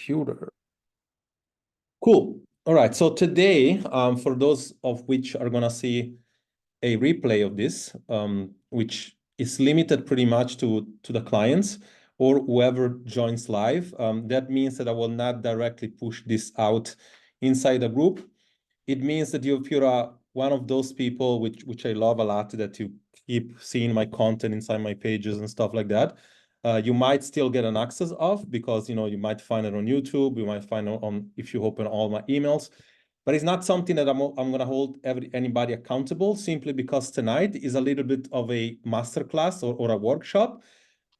computer. Cool. All right. So today, for those of which are going to see a replay of this, which is limited pretty much to the clients or whoever joins live, that means that I will not directly push this out inside the group. It means that if you're one of those people, which I love a lot, that you keep seeing my content inside my pages and stuff like that, you might still get an access of, because you might find it on YouTube, you might find it on if you open all my emails, but it's not something that I'm going to hold anybody accountable, simply because tonight is a little bit of a masterclass or a workshop,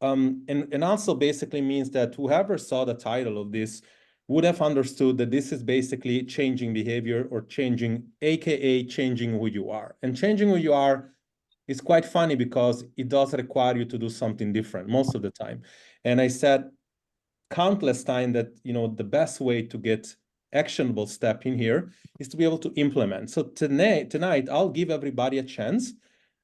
and also basically means that whoever saw the title of this would have understood that this is basically changing behavior, or changing, aka changing who you are. And changing who you are is quite funny because it does require you to do something different most of the time. And I said countless times that the best way to get actionable step in here is to be able to implement. So tonight I'll give everybody a chance,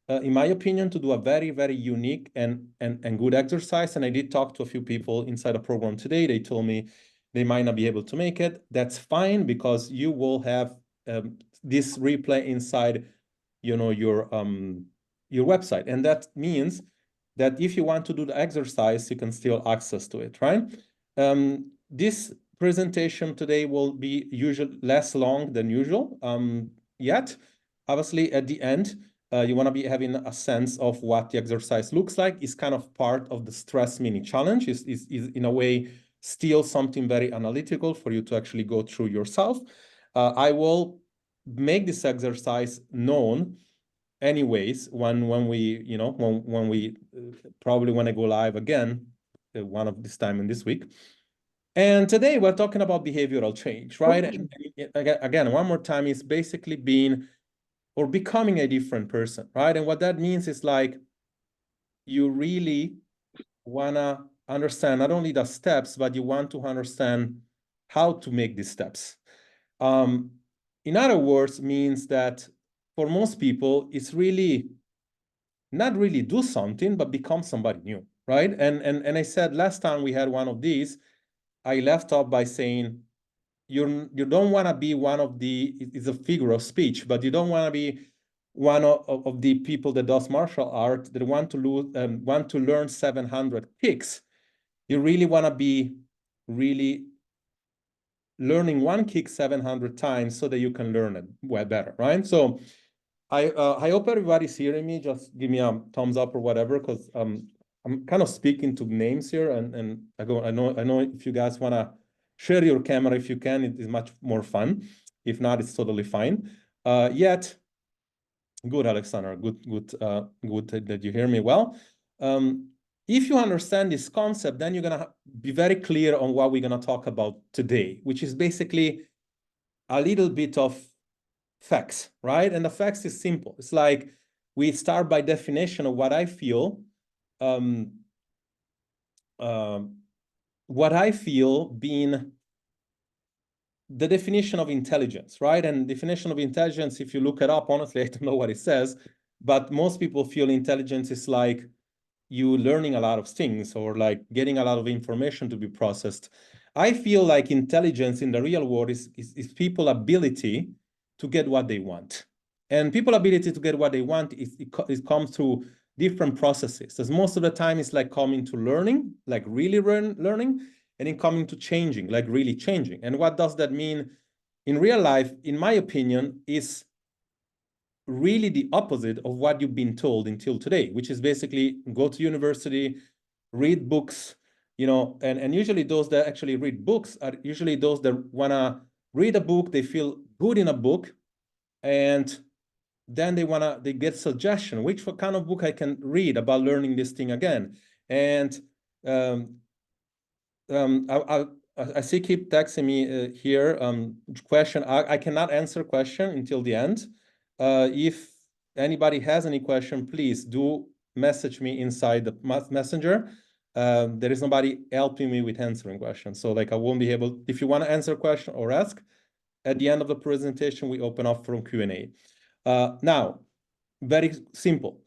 in my opinion, to do a very, very unique and good exercise. And I did talk to a few people inside the program today. They told me they might not be able to make it. That's fine, because you will have this replay inside your website. And that means that if you want to do the exercise, you can still access to it, right? This presentation today will be usually less long than usual. Yet, obviously, at the end, you want to be having a sense of what the exercise looks like. It's kind of part of the stress mini challenge. Is in a way still something very analytical for you to actually go through yourself. I will make this exercise known anyways when we probably when I go live again, one of this time in this week. And today we're talking about behavioral change, right? And again, one more time, is basically being or becoming a different person, right? And what that means is like you really want to understand not only the steps, but you want to understand how to make these steps. In other words, means that for most people, it's really not really do something, but become somebody new, right? And I said last time we had one of these, I left off by saying, you don't want to be one of the, it's a figure of speech, but you don't want to be one of the people that does martial art that want to learn 700 kicks. You really want to be really learning one kick 700 times so that you can learn it well better, right? So I hope everybody's hearing me. Just give me a thumbs up or whatever, because I'm kind of speaking to names here, and I know if you guys want to share your camera, if you can, it is much more fun. If not, it's totally fine. Yet, good, Alexander. Good that you hear me well. If you understand this concept, then you're gonna be very clear on what we're gonna talk about today, which is basically a little bit of facts, right? And the facts is simple. It's like we start by definition of what I feel. What I feel being the definition of intelligence, right? And definition of intelligence, if you look it up, honestly, I don't know what it says, but most people feel intelligence is like you learning a lot of things, or like getting a lot of information to be processed. I feel like intelligence in the real world is people's ability to get what they want. And people's ability to get what they want, it comes through different processes. As most of the time, it's like coming to learning, like really learning, and then coming to changing, like really changing. And what does that mean in real life, in my opinion, is really the opposite of what you've been told until today, which is basically go to university, read books, and usually those that actually read books are usually those that want to read a book, they feel good in a book, and then they get suggestion, which kind of book I can read about learning this thing again. And I see keep texting me here, question, I cannot answer question until the end. If anybody has any question, please do message me inside the messenger. There is nobody helping me with answering questions. So like I won't be able, if you want to answer a question or ask, at the end of the presentation, we open up for Q&A. Now, very simple.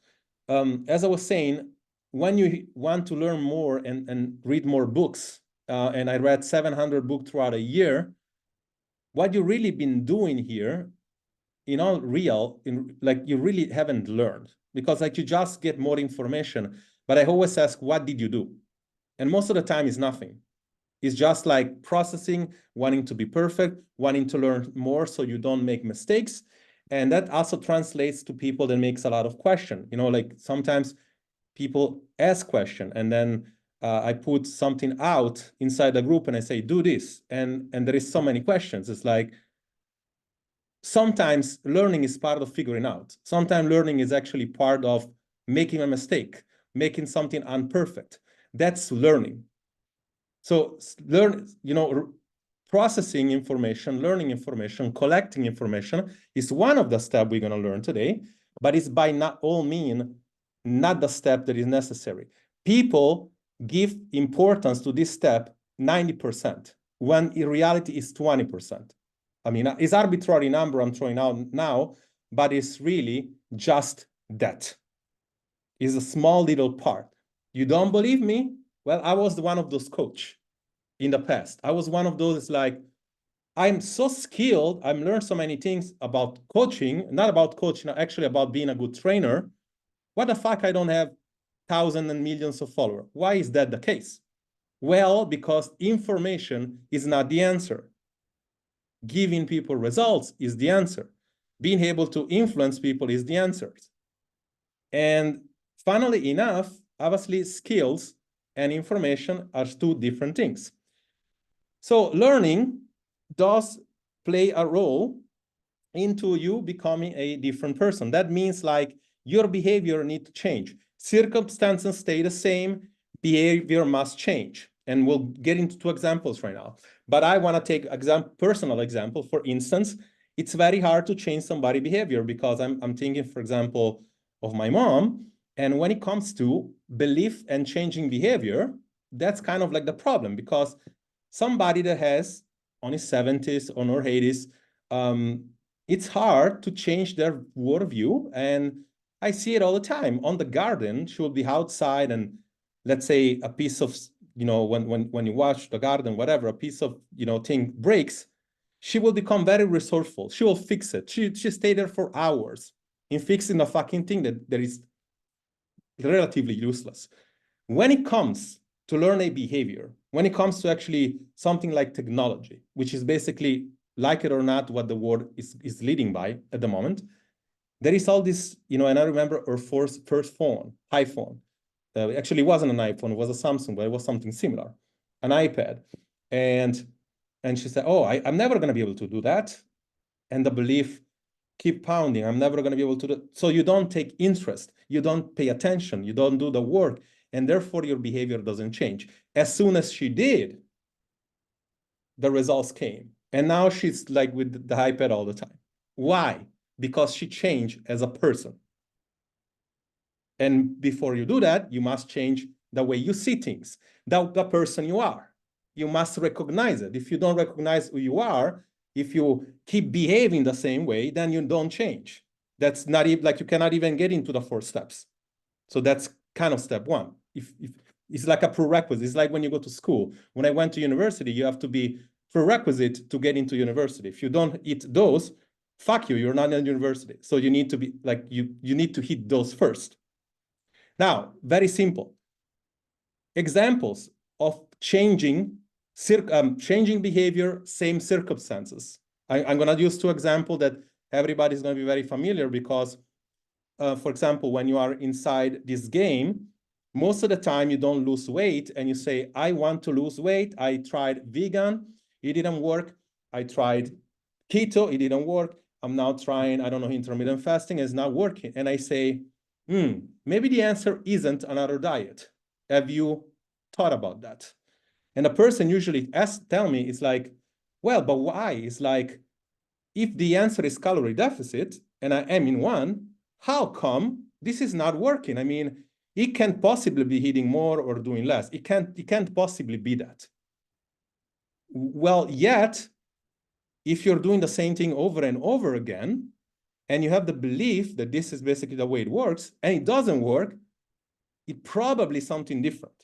As I was saying, when you want to learn more and read more books, and I read 700 books throughout a year, what you really been doing here, in all real, like you really haven't learned, because like you just get more information. But I always ask, what did you do? And most of the time it's nothing. It's just like processing, wanting to be perfect, wanting to learn more so you don't make mistakes. And that also translates to people that makes a lot of question. You know, like sometimes people ask question, and then I put something out inside the group and I say, do this. And there is so many questions. It's like, sometimes learning is part of figuring out. Sometimes learning is actually part of making a mistake, making something imperfect. That's learning. So processing information, learning information, collecting information is one of the steps we're going to learn today, but it's by not all means not the step that is necessary. People give importance to this step 90%, when in reality is 20%. I mean, it's arbitrary number I'm throwing out now, but it's really just that. It's a small little part. You don't believe me? Well, I was one of those coach in the past. I was one of those like, I'm so skilled. I've learned so many things about coaching, not about coaching, actually about being a good trainer. What the fuck I don't have thousands and millions of followers? Why is that the case? Well, because information is not the answer. Giving people results is the answer. Being able to influence people is the answer. And funnily enough, obviously skills and information are two different things. So learning does play a role into you becoming a different person. That means like your behavior needs to change. Circumstances stay the same, behavior must change. And we'll get into two examples right now. But I want to take personal example. For instance, it's very hard to change somebody's behavior, because I'm thinking, for example, of my mom. And when it comes to belief and changing behavior, that's kind of like the problem, because somebody that has on his 70s or her 80s, it's hard to change their worldview. And I see it all the time. On the garden, she will be outside, and let's say a piece of, when you watch the garden, whatever, a piece of, thing breaks, she will become very resourceful. She will fix it. She stay there for hours in fixing a fucking thing that is relatively useless. When it comes to learn a behavior, when it comes to actually something like technology, which is basically, like it or not, what the world is leading by at the moment, there is all this, and I remember her first phone, iPhone. Actually, it wasn't an iPhone, it was a Samsung, but it was something similar, an iPad. And she said, oh, I'm never going to be able to do that. And the belief keep pounding, I'm never going to be able to do. So you don't take interest, you don't pay attention, you don't do the work, and therefore your behavior doesn't change. As soon as she did, the results came. And now she's like with the iPad all the time. Why? Because she changed as a person. And before you do that, you must change the way you see things, the person you are. You must recognize it. If you don't recognize who you are, if you keep behaving the same way, then you don't change. That's not even like, you cannot even get into the 4 steps. So that's kind of step 1. If it's like a prerequisite. It's like when you go to school. When I went to university, you have to be prerequisite to get into university. If you don't hit those, fuck you, you're not in university. So you need to be like, you need to hit those first. Now, very simple. Examples of changing behavior, same circumstances. I'm going to use 2 examples that everybody's going to be very familiar, because, for example, when you are inside this game, most of the time you don't lose weight and you say, I want to lose weight. I tried vegan, it didn't work. I tried keto, it didn't work. I'm now trying, I don't know, intermittent fasting, it's not working. And I say, maybe the answer isn't another diet. Have you thought about that? And a person usually tell me, it's like, well, but why? It's like, if the answer is calorie deficit and I am in one, how come this is not working? I mean, it can't possibly be eating more or doing less. It can't possibly be that. Well, yet, if you're doing the same thing over and over again, and you have the belief that this is basically the way it works, and it doesn't work, it's probably something different,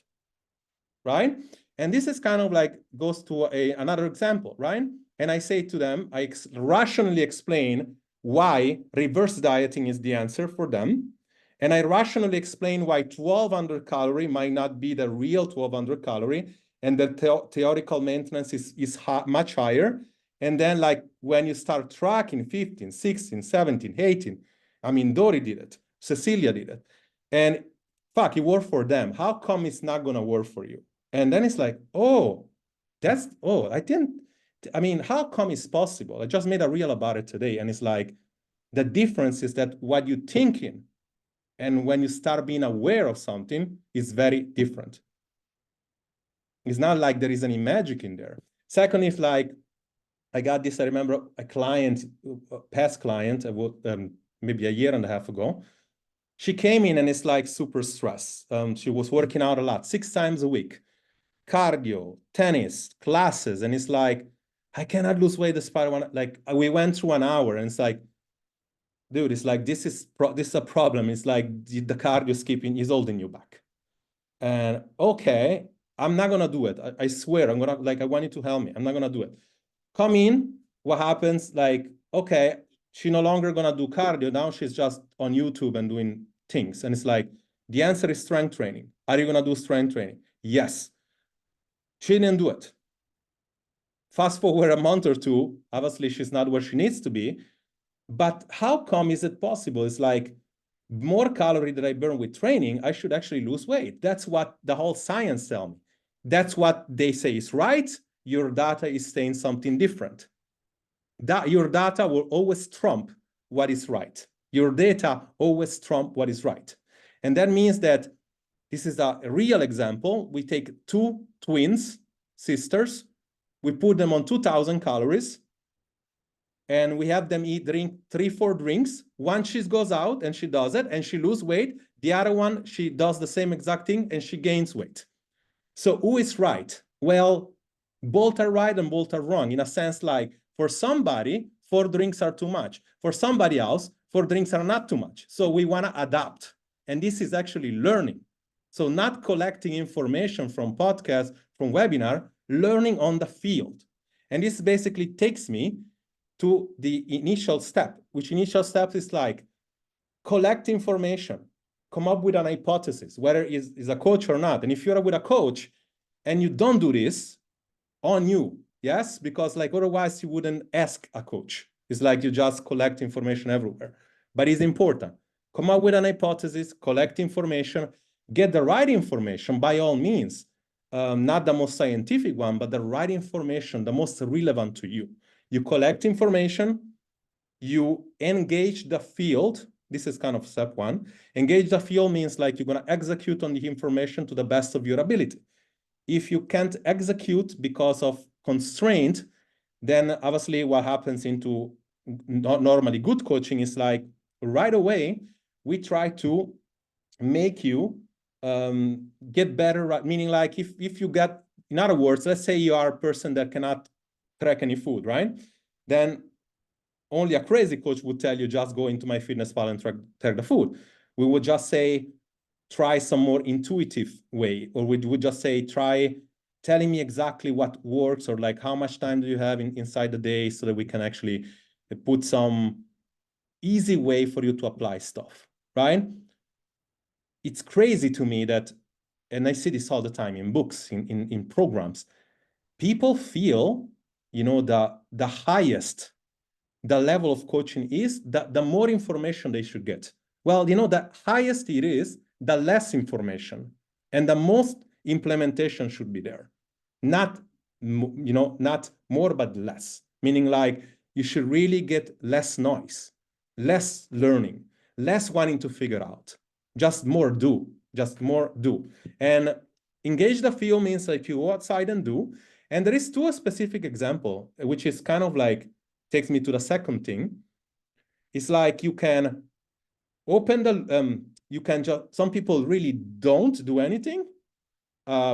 right? And this is kind of like goes to another example, right? And I say to them, I rationally explain why reverse dieting is the answer for them. And I rationally explain why 1200 calorie might not be the real 1200 calorie, and the theoretical maintenance is much higher. And then like when you start tracking 15, 16, 17, 18, I mean, Dory did it, Cecilia did it. And fuck, it worked for them. How come it's not gonna work for you? And then it's like, oh, I mean, how come it's possible? I just made a reel about it today. And it's like, the difference is that what you're thinking and when you start being aware of something is very different. It's not like there is any magic in there. Second, if like, I got this, I remember a client, a past client, maybe a year and a half ago. She came in and it's like super stressed. She was working out a lot, 6 times a week, cardio, tennis, classes. And it's like, I cannot lose weight despite one. Like we went through an hour and it's like, dude, it's like, this is a problem. It's like the cardio skipping is holding you back. And okay, I'm not gonna do it. I swear, I want you to help me. I'm not gonna do it. Come in, what happens? Like, okay, she's no longer gonna do cardio. Now she's just on YouTube and doing things. And it's like, the answer is strength training. Are you gonna do strength training? Yes. She didn't do it. Fast forward a month or two, obviously she's not where she needs to be. But how come is it possible? It's like, more calorie that I burn with training, I should actually lose weight. That's what the whole science tells me. That's what they say is right. Your data is saying something different. Your data will always trump what is right. Your data always trump what is right. And that means that this is a real example. We take 2 twins, sisters, we put them on 2000 calories, and we have them drink 3-4 drinks. One, she goes out and she does it and she loses weight. The other one, she does the same exact thing and she gains weight. So who is right? Well, both are right and both are wrong. In a sense, like for somebody, 4 drinks are too much. For somebody else, 4 drinks are not too much. So we want to adapt. And this is actually learning. So not collecting information from podcasts, from webinar, learning on the field. And this basically takes me to the initial step, which initial step is like collect information, come up with an hypothesis, whether is a coach or not. And if you're with a coach and you don't do this, on you, yes? Because like otherwise you wouldn't ask a coach. It's like you just collect information everywhere. But it's important. Come up with an hypothesis, collect information, get the right information by all means. Not the most scientific one, but the right information, the most relevant to you. You collect information, you engage the field. This is kind of step 1. Engage the field means like you're going to execute on the information to the best of your ability. If you can't execute because of constraint, then obviously what happens into not normally good coaching is like right away, we try to make you get better, right? Meaning like if you get, in other words, let's say you are a person that cannot track any food, right? Then only a crazy coach would tell you just go into MyFitnessPal and track the food. We would just say, try some more intuitive way, or we would just say, try telling me exactly what works, or like how much time do you have inside the day so that we can actually put some easy way for you to apply stuff, right? It's crazy to me that, and I see this all the time in books, in programs, people feel, you know, the highest the level of coaching is, the more information they should get. Well, you know, the highest it is, the less information and the most implementation should be there. Not, you know, not more, but less. Meaning like you should really get less noise, less learning, less wanting to figure out, just more do, And engage the field means like you go outside and do. And there is 2 specific example, which is kind of like, takes me to the second thing. It's like you can open the, you can just, some people really don't do anything,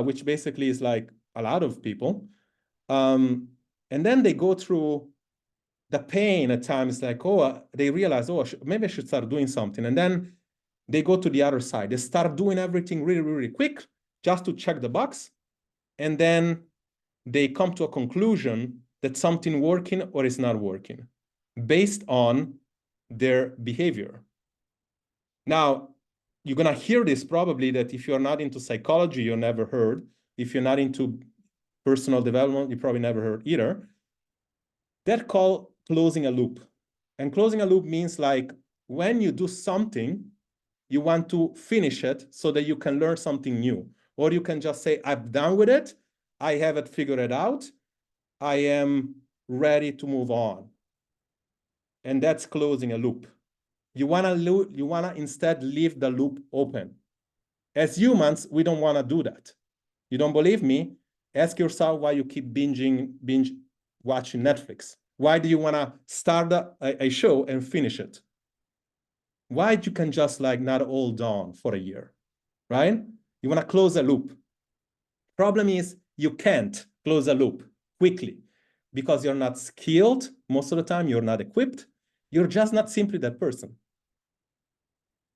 which basically is like a lot of people. And then they go through the pain at times, like, oh, they realize, oh, maybe I should start doing something. And then they go to the other side. They start doing everything really, really quick just to check the box. and then they come to a conclusion that something working or is not working based on their behavior. Now, you're going to hear this probably, that if you're not into psychology, you never heard. If you're not into personal development, you probably never heard either. That called closing a loop. And closing a loop means like when you do something, you want to finish it so that you can learn something new. Or you can just say, I'm done with it. I have it figured out. I am ready to move on. And that's closing a loop. You wanna instead leave the loop open. As humans, we don't want to do that. You don't believe me? Ask yourself why you keep binge watching Netflix. Why do you want to start a show and finish it? Why you can just like not hold on for a year, right? You want to close a loop. Problem is you can't close a loop quickly because you're not skilled. Most of the time, you're not equipped. You're just not simply that person.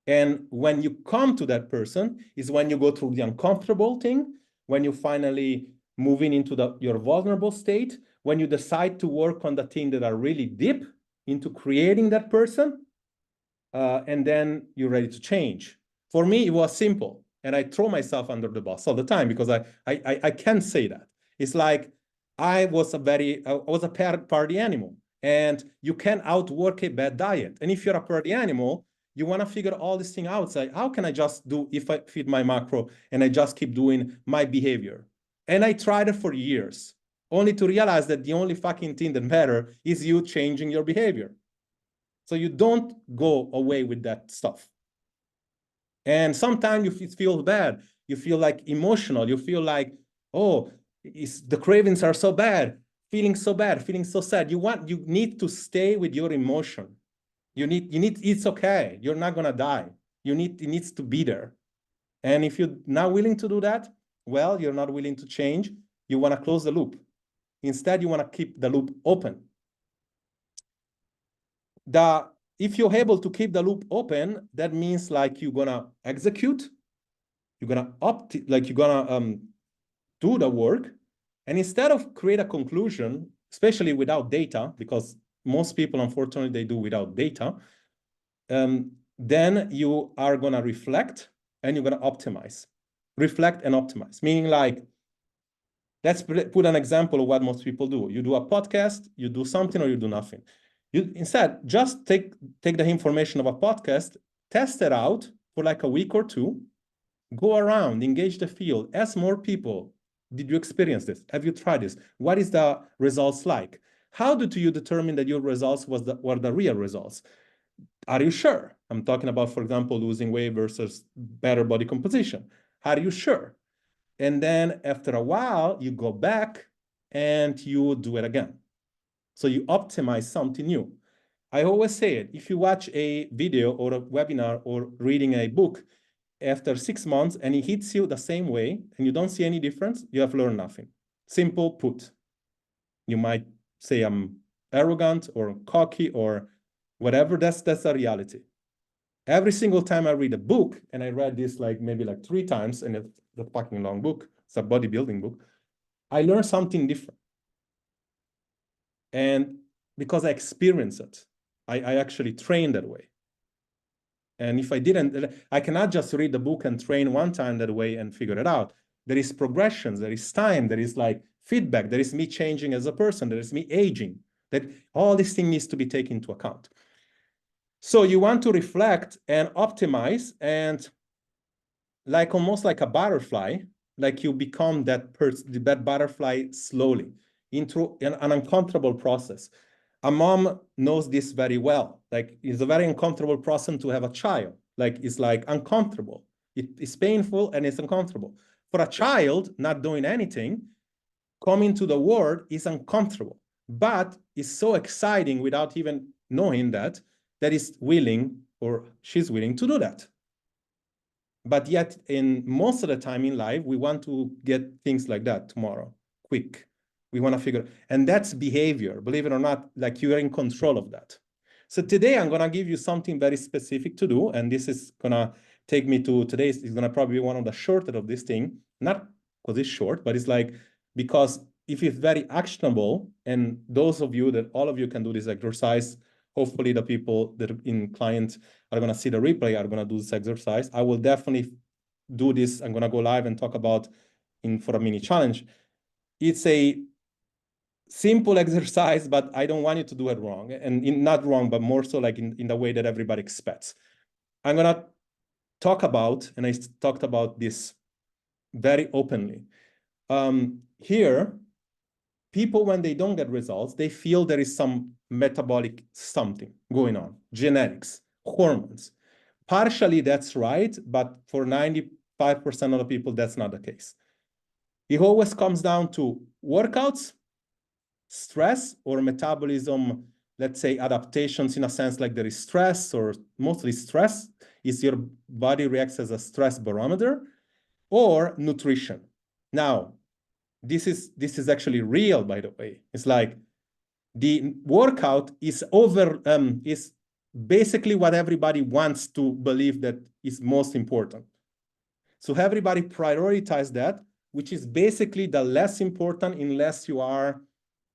And when you come to that person is when you go through the uncomfortable thing, when you finally moving into your vulnerable state, when you decide to work on the things that are really deep into creating that person, and then you're ready to change. For me, it was simple, and I throw myself under the bus all the time because I can't say that. It's like I was a party animal, and you can outwork a bad diet. And if you're a party animal, you want to figure all this thing out. It's like, how can I just do, if I feed my macro and I just keep doing my behavior? And I tried it for years, only to realize that the only fucking thing that matters is you changing your behavior. So you don't go away with that stuff. And sometimes you feel bad. You feel like emotional. You feel like, oh, the cravings are so bad, feeling so sad. You need to stay with your emotion. It's okay. You're not gonna die. It needs to be there. And if you're not willing to do that, well, you're not willing to change. You want to close the loop. Instead, you want to keep the loop open. If you're able to keep the loop open, that means like you're gonna execute, you're gonna do the work, and instead of create a conclusion, especially without data, because most people, unfortunately, they do without data, then you are gonna reflect and you're gonna optimize. Reflect and optimize, meaning like, let's put an example of what most people do. You do a podcast, you do something, or you do nothing. You instead just take the information of a podcast, test it out for like a week or two, go around, engage the field, ask more people. Did you experience this? Have you tried this? What is the results like? How do you determine that your results were the real results? Are you sure? I'm talking about, for example, losing weight versus better body composition. Are you sure? And then after a while, you go back and you do it again. So you optimize something new. I always say it, if you watch a video or a webinar or reading a book after 6 months and it hits you the same way and you don't see any difference, you have learned nothing. Simple put. You might say I'm arrogant or cocky or whatever, that's the reality. Every single time I read a book, and I read this maybe 3 times, and it's a fucking long book, it's a bodybuilding book, I learned something different. And because I experienced it, I actually trained that way. And if I didn't, I cannot just read the book and train one time that way and figure it out. There is progressions, there is time, there is feedback, there is me changing as a person, there is me aging, that all these things needs to be taken into account. So you want to reflect and optimize, and almost like a butterfly, you become that butterfly slowly into an uncomfortable process. A mom knows this very well. It's a very uncomfortable process to have a child. It's uncomfortable. It's painful and it's uncomfortable. For a child not doing anything, coming to the world is uncomfortable, but it's so exciting without even knowing that is willing, or she's willing to do that. But yet, in most of the time in life, we want to get things like that tomorrow, quick. We want to figure, and that's behavior. Believe it or not, you're in control of that. So today, I'm going to give you something very specific to do, and this is going to take me to today's is going to probably be one of the shorter of this thing. Not because it's short, but it's like, because if it's very actionable, and those of you that all of you can do this exercise, hopefully the people that in client are going to see the replay are going to do this exercise. I will definitely do this. I'm going to go live and talk about for a mini challenge. It's a simple exercise, but I don't want you to do it wrong, and not wrong, but more so like in the way that everybody expects. I'm going to talk about, and I talked about this very openly. Here, people, when they don't get results, they feel there is some metabolic something going on, genetics, hormones. Partially that's right, but for 95% of the people, that's not the case. It always comes down to workouts, stress, or metabolism, let's say adaptations, in a sense, like there is stress, or mostly stress is your body reacts as a stress barometer, or nutrition. Now, this is actually real, by the way. It's like the workout is is basically what everybody wants to believe that is most important. So everybody prioritize that, which is basically the less important, unless you are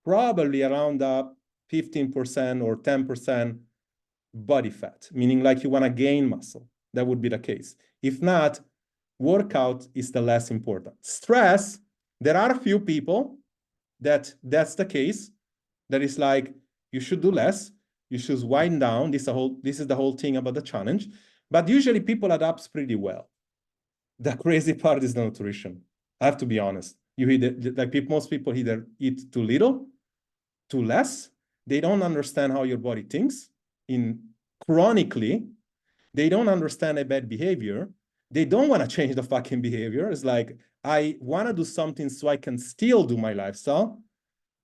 probably around 15% or 10% body fat, meaning like you want to gain muscle. That would be the case. If not, workout is the less important. Stress, there are a few people that's the case. That is like, you should do less, you should wind down. This is the whole thing about the challenge. But usually people adapt pretty well. The crazy part is the nutrition. I have to be honest. You eat like most people either eat too little, too less. They don't understand how your body thinks. Chronically, they don't understand a bad behavior. They don't want to change the fucking behavior. It's like, I want to do something so I can still do my lifestyle.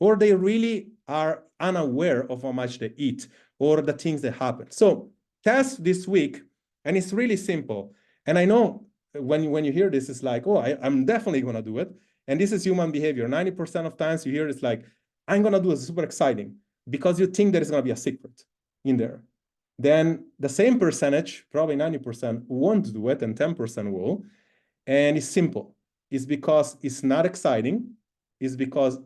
Or they really are unaware of how much they eat or the things that happen. So test this week, and it's really simple. And I know when you hear this, it's like, oh, I'm definitely going to do it. And this is human behavior. 90% of times you hear it's like, I'm going to do it, super exciting, because you think there is going to be a secret in there. Then the same percentage, probably 90%, won't do it, and 10% will. And it's simple. It's because it's not exciting. It's because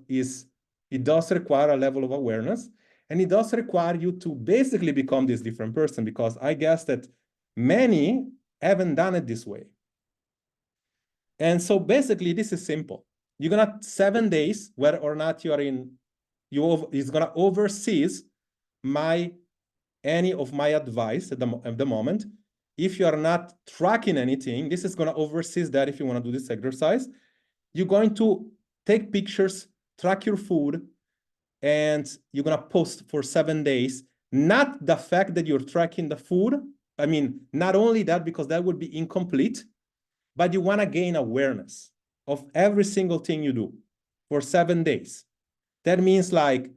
it does require a level of awareness, and it does require you to basically become this different person, because I guess that many haven't done it this way. And so basically this is simple. You're gonna 7 days, whether or not you are it's gonna overseas any of my advice at the moment. If you are not tracking anything, this is gonna overseas that. If you wanna do this exercise, you're going to take pictures, track your food, and you're going to post for 7 days. Not the fact that you're tracking the food. I mean, not only that, because that would be incomplete, but you want to gain awareness of every single thing you do for 7 days. That means like,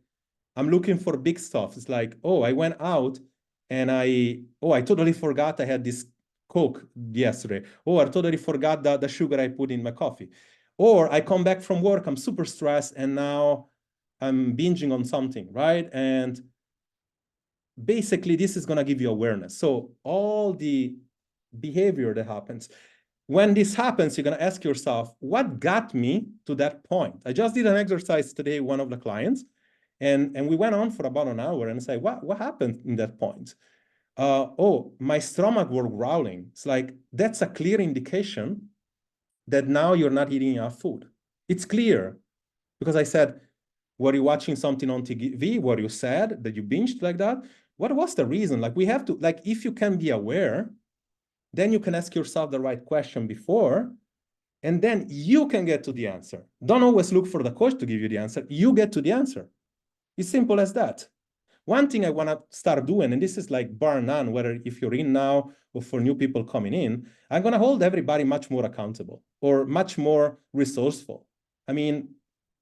I'm looking for big stuff. It's like, oh, I went out and I totally forgot I had this Coke yesterday. Oh, I totally forgot the sugar I put in my coffee. Or I come back from work, I'm super stressed, and now I'm binging on something, right? And basically, this is going to give you awareness. So all the behavior that happens, when this happens, you're going to ask yourself, what got me to that point? I just did an exercise today, one of the clients, and we went on for about an hour, and say, what happened in that point? Oh, my stomach was growling. It's like, that's a clear indication that now you're not eating enough food. It's clear, because I said, were you watching something on TV? Were you sad that you binged like that? What was the reason? Like, we have to, like, if you can be aware, then you can ask yourself the right question before, and then you can get to the answer. Don't always look for the coach to give you the answer. You get to the answer. It's simple as that. One thing I want to start doing, and this is like bar none, whether if you're in now or for new people coming in, I'm going to hold everybody much more accountable or much more resourceful. I mean,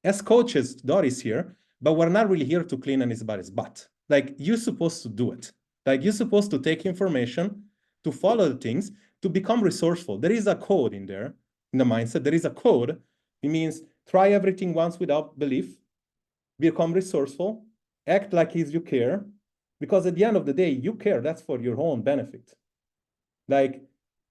as coaches, Doris here, but we're not really here to clean anybody's butt. Like, you're supposed to do it. Like, you're supposed to take information, to follow the things, to become resourceful. There is a code in there, in the mindset. There is a code. It means try everything once without belief, become resourceful, act like you care, because at the end of the day, you care. That's for your own benefit. Like,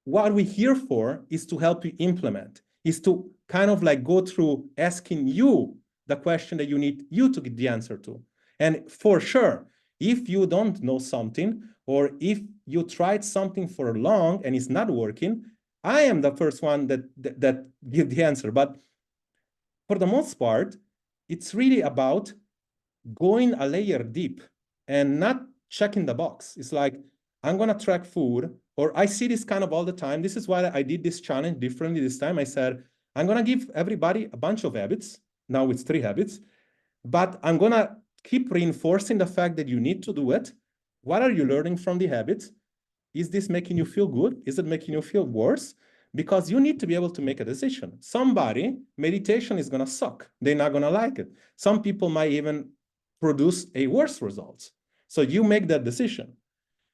what we're here for is to help you implement, is to kind of like go through asking you the question that you need you to get the answer to. And for sure, if you don't know something, or if you tried something for long and it's not working, I am the first one that give the answer. But for the most part, it's really about going a layer deep and not checking the box. It's like, I'm going to track food, or I see this kind of all the time. This is why I did this challenge differently this time. I said, I'm going to give everybody a bunch of habits. Now it's 3 habits, but I'm going to keep reinforcing the fact that you need to do it. What are you learning from the habits? Is this making you feel good? Is it making you feel worse? Because you need to be able to make a decision. Somebody, meditation is going to suck. They're not going to like it. Some people might even produce a worse results. So you make that decision.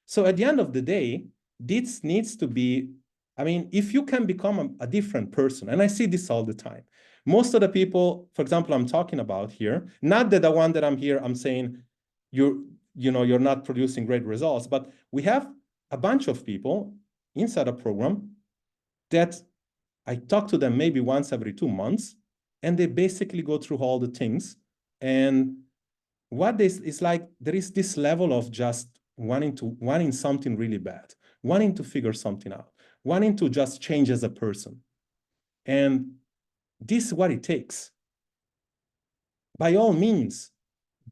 So at the end of the day, this needs to be, I mean, if you can become a different person, and I see this all the time. Most of the people, for example, I'm talking about here, not that the one that I'm here, I'm saying you're not producing great results, but we have a bunch of people inside a program that I talk to them maybe once every 2 months, and they basically go through all the things. And what this is like, there is this level of just wanting something really bad, wanting to figure something out, wanting to just change as a person. And this is what it takes. By all means,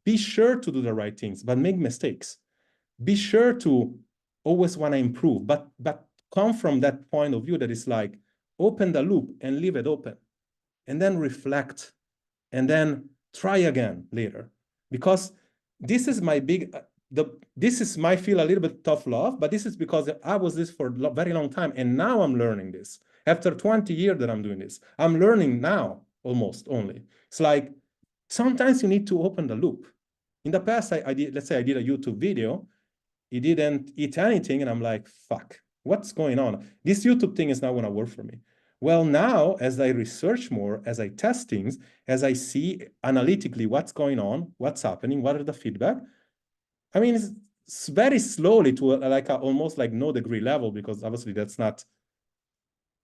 be sure to do the right things, but make mistakes. Be sure to always want to improve, but come from that point of view that is like, open the loop and leave it open, and then reflect, and then try again later. Because this is my big, this might feel a little bit tough love, but this is because I was this for a very long time, and now I'm learning this. After 20 years that I'm doing this, I'm learning now almost only. It's like, sometimes you need to open the loop. In the past, let's say I did a YouTube video, it didn't eat anything, and I'm like, fuck, what's going on? This YouTube thing is not going to work for me. Well, now, as I research more, as I test things, as I see analytically what's going on, what's happening, what are the feedback, I mean, it's very slowly to almost like no degree level, because obviously that's not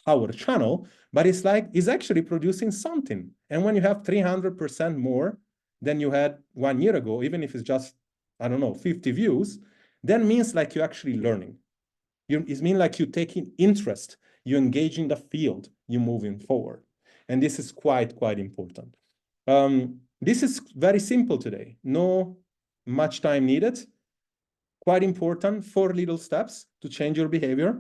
our channel, but it's like, it's actually producing something. And when you have 300% more than you had 1 year ago, even if it's just, I don't know, 50 views, that means like you're actually learning. It means like you're taking interest, you're engaging the field, you're moving forward. And this is quite important. This is very simple today. No much time needed. Quite important, 4 little steps to change your behavior.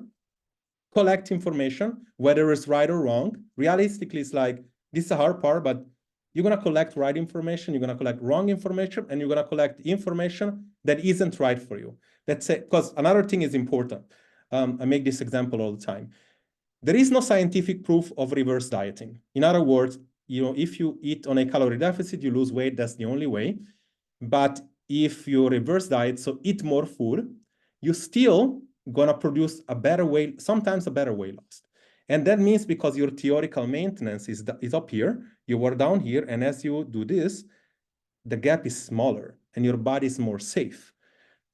Collect information, whether it's right or wrong. Realistically, it's like, this is a hard part, but you're going to collect right information, you're going to collect wrong information, and you're going to collect information that isn't right for you. That's it. Because another thing is important. I make this example all the time. There is no scientific proof of reverse dieting. In other words, if you eat on a calorie deficit, you lose weight, that's the only way. But if you reverse diet, so eat more food, you still gonna produce a better weight, sometimes a better weight loss. And that means because your theoretical maintenance is up here, you were down here, and as you do this, the gap is smaller and your body is more safe.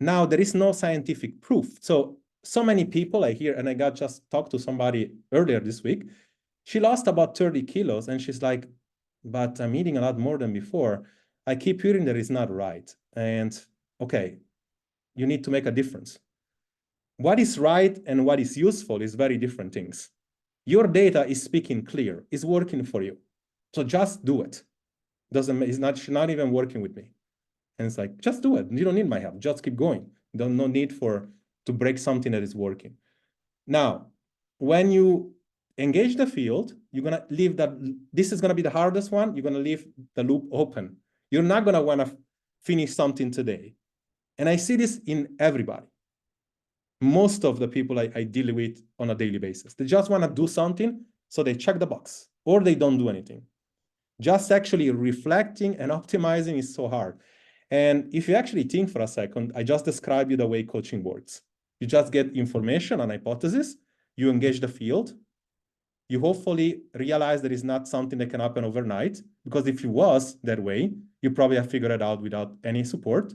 Now, there is no scientific proof. So many people I hear, and I just talked to somebody earlier this week, she lost about 30 kilos, and she's like, but I'm eating a lot more than before. I keep hearing that it's not right. And okay, you need to make a difference. What is right and what is useful is very different things. Your data is speaking clear, is working for you. So just do it. It's not even working with me. And it's like, just do it. You don't need my help. Just keep going. No need to break something that is working. Now, when you engage the field, you're going to leave this is going to be the hardest one. You're going to leave the loop open. You're not going to want to finish something today. And I see this in everybody. Most of the people I deal with on a daily basis, they just want to do something, so they check the box, or they don't do anything. Just actually reflecting and optimizing is so hard. And if you actually think for a second, I just described you the way coaching works. You just get information, an hypothesis, you engage the field, you hopefully realize that it's not something that can happen overnight, because if it was that way, you probably have figured it out without any support.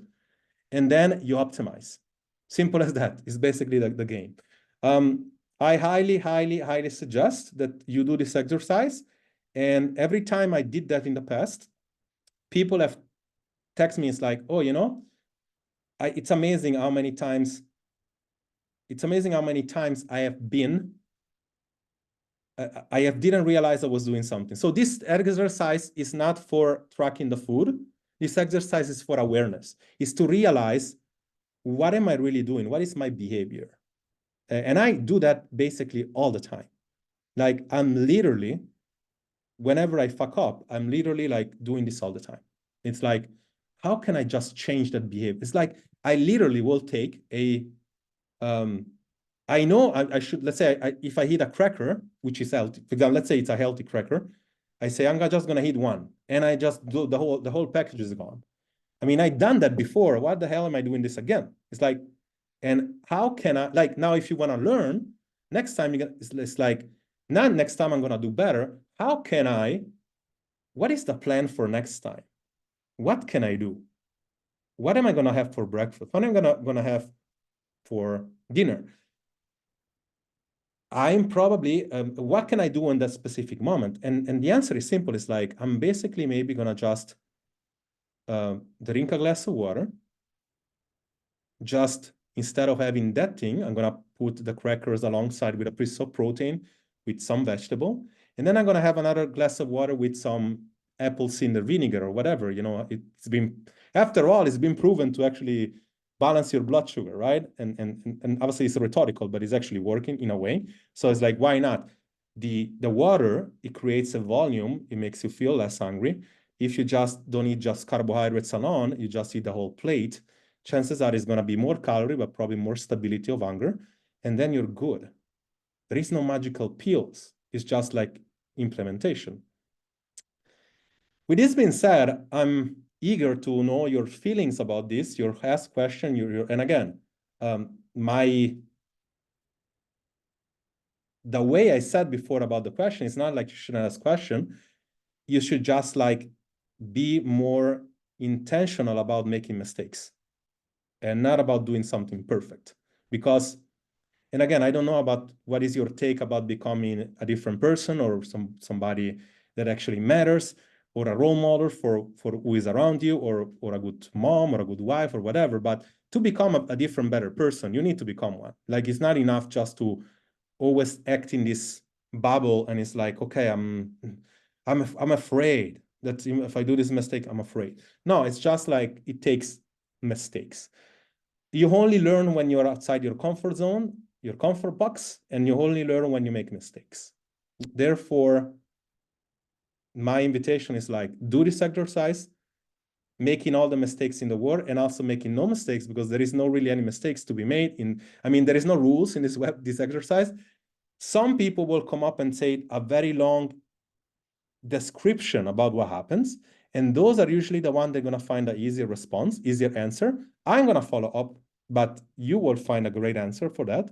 And then you optimize. Simple as that. It's basically the game. I highly suggest that you do this exercise. And every time I did that in the past, people have texted me, it's like, oh, it's amazing how many times I have been, didn't realize I was doing something. So this exercise is not for tracking the food. This exercise is for awareness. It's to realize, what am I really doing? What is my behavior? And I do that basically all the time. Like I'm literally, whenever I fuck up, I'm literally like doing this all the time. It's like, how can I just change that behavior? It's like, I literally will take a, I know I should, let's say, if I hit a cracker, which is healthy, for example, let's say it's a healthy cracker, I say, I'm just gonna hit one, and I just do the whole package is gone. I mean, I've done that before. What the hell am I doing this again? It's like, and how can I, like, now if you wanna learn, next time it's like, not next time I'm gonna do better. What is the plan for next time? What can I do? What am I gonna have for breakfast? What am I gonna have for dinner? I'm probably, what can I do in that specific moment? And the answer is simple. It's like, I'm basically maybe gonna just drink a glass of water. Just instead of having that thing, I'm gonna put the crackers alongside with a piece of protein with some vegetable. And then I'm gonna have another glass of water with some apple cider vinegar or whatever. After all, it's been proven to actually balance your blood sugar, right? And obviously it's rhetorical, but it's actually working in a way. So it's like, why not? The water, it creates a volume, it makes you feel less hungry. If you just don't eat just carbohydrates alone, you just eat the whole plate, chances are it's going to be more calorie, but probably more stability of hunger, and then you're good. There is no magical pills. It's just like implementation. With this being said, I'm eager to know your feelings about this, your ask question, and again, the way I said before about the question, it's not like you shouldn't ask question. You should just like be more intentional about making mistakes and not about doing something perfect. Because, and again, I don't know about what is your take about becoming a different person or somebody that actually matters, or a role model for who is around you, or a good mom or a good wife or whatever. But to become a different, better person, you need to become one. Like, it's not enough just to always act in this bubble and it's like, okay, I'm afraid that if I do this mistake, I'm afraid. No, it's just like, it takes mistakes. You only learn when you're outside your comfort zone, your comfort box, and you only learn when you make mistakes. Therefore, my invitation is like, do this exercise, making all the mistakes in the world, and also making no mistakes, because there is no really any mistakes to be made there is no rules in this exercise. Some people will come up and say a very long description about what happens, and those are usually the ones they're going to find an easier response, easier answer. I'm going to follow up, but you will find a great answer for that.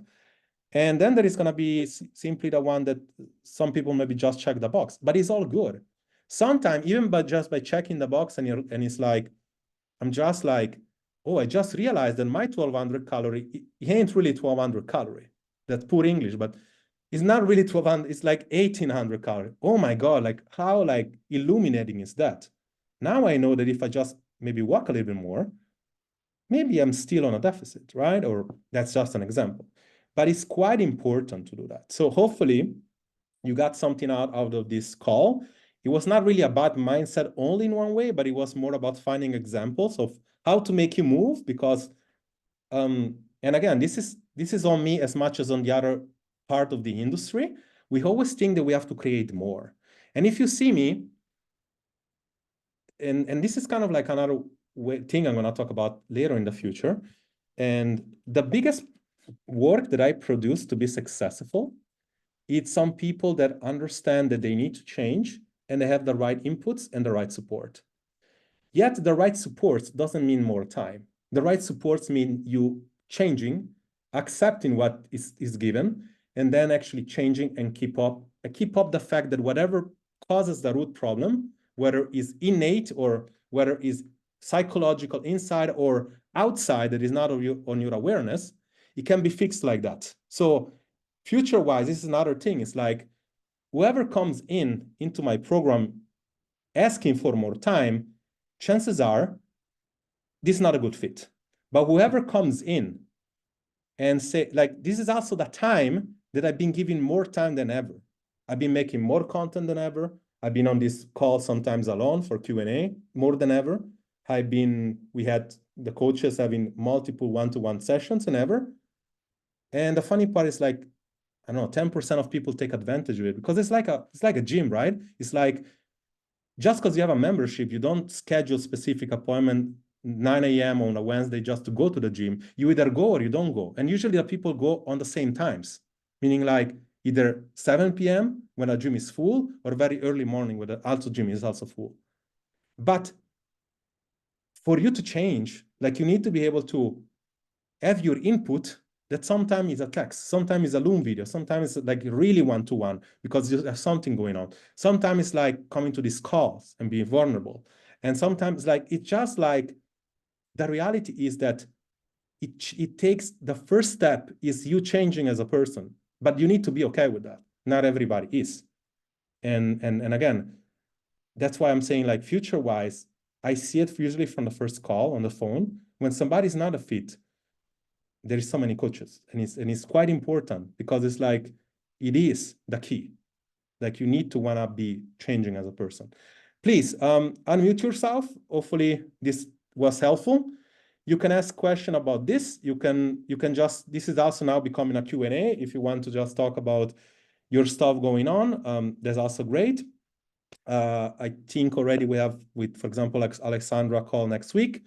And then there is going to be simply the one that some people maybe just check the box, but it's all good. Sometimes even just by checking the box and it's like, I'm just like, oh, I just realized that my 1200 calorie, it ain't really 1200 calorie. That's poor English, but it's not really 1200, it's like 1800 calories. Oh my God, like how like illuminating is that? Now I know that if I just maybe walk a little bit more, maybe I'm still on a deficit, right? Or that's just an example. But it's quite important to do that. So hopefully you got something out of this call. It was not really about mindset only in one way, but it was more about finding examples of how to make you move, because, and again, this is on me as much as on the other part of the industry. We always think that we have to create more. And if you see me, and this is kind of like another thing I'm going to talk about later in the future. And the biggest work that I produce to be successful, it's some people that understand that they need to change and they have the right inputs and the right support. Yet the right supports doesn't mean more time. The right supports mean you changing, accepting what is given, and then actually changing and keep up the fact that whatever causes the root problem, whether it's innate or whether it's psychological inside or outside that is not on your awareness, it can be fixed like that. So future-wise, this is another thing. It's like, whoever comes into my program asking for more time, chances are this is not a good fit. But whoever comes in and say, like, this is also the time that I've been giving more time than ever. I've been making more content than ever. I've been on this call sometimes alone for Q&A more than ever. We had the coaches having multiple one-to-one sessions than ever. And the funny part is, like, I don't know, 10% of people take advantage of it, because it's like a gym, right? It's like, just because you have a membership, you don't schedule specific appointment 9 a.m. on a Wednesday just to go to the gym. You either go or you don't go. And usually the people go on the same times, meaning like either 7 p.m. when a gym is full, or very early morning when the gym is also full. But for you to change, like, you need to be able to have your input that sometimes is a text, sometimes is a Loom video, sometimes it's like really one-to-one because there's something going on. Sometimes it's like coming to these calls and being vulnerable. And sometimes like it's just like the reality is that it takes, the first step is you changing as a person, but you need to be okay with that. Not everybody is. And again, that's why I'm saying, like, future-wise, I see it usually from the first call on the phone. When somebody's not a fit, there is so many coaches, and it's quite important, because it's like, it is the key. Like, you need to want to be changing as a person. Please unmute yourself. Hopefully this was helpful. You can ask question about this. You can just, this is also now becoming a Q&A. If you want to just talk about your stuff going on, that's also great. I think already we have, with, for example, like Alexandra call next week.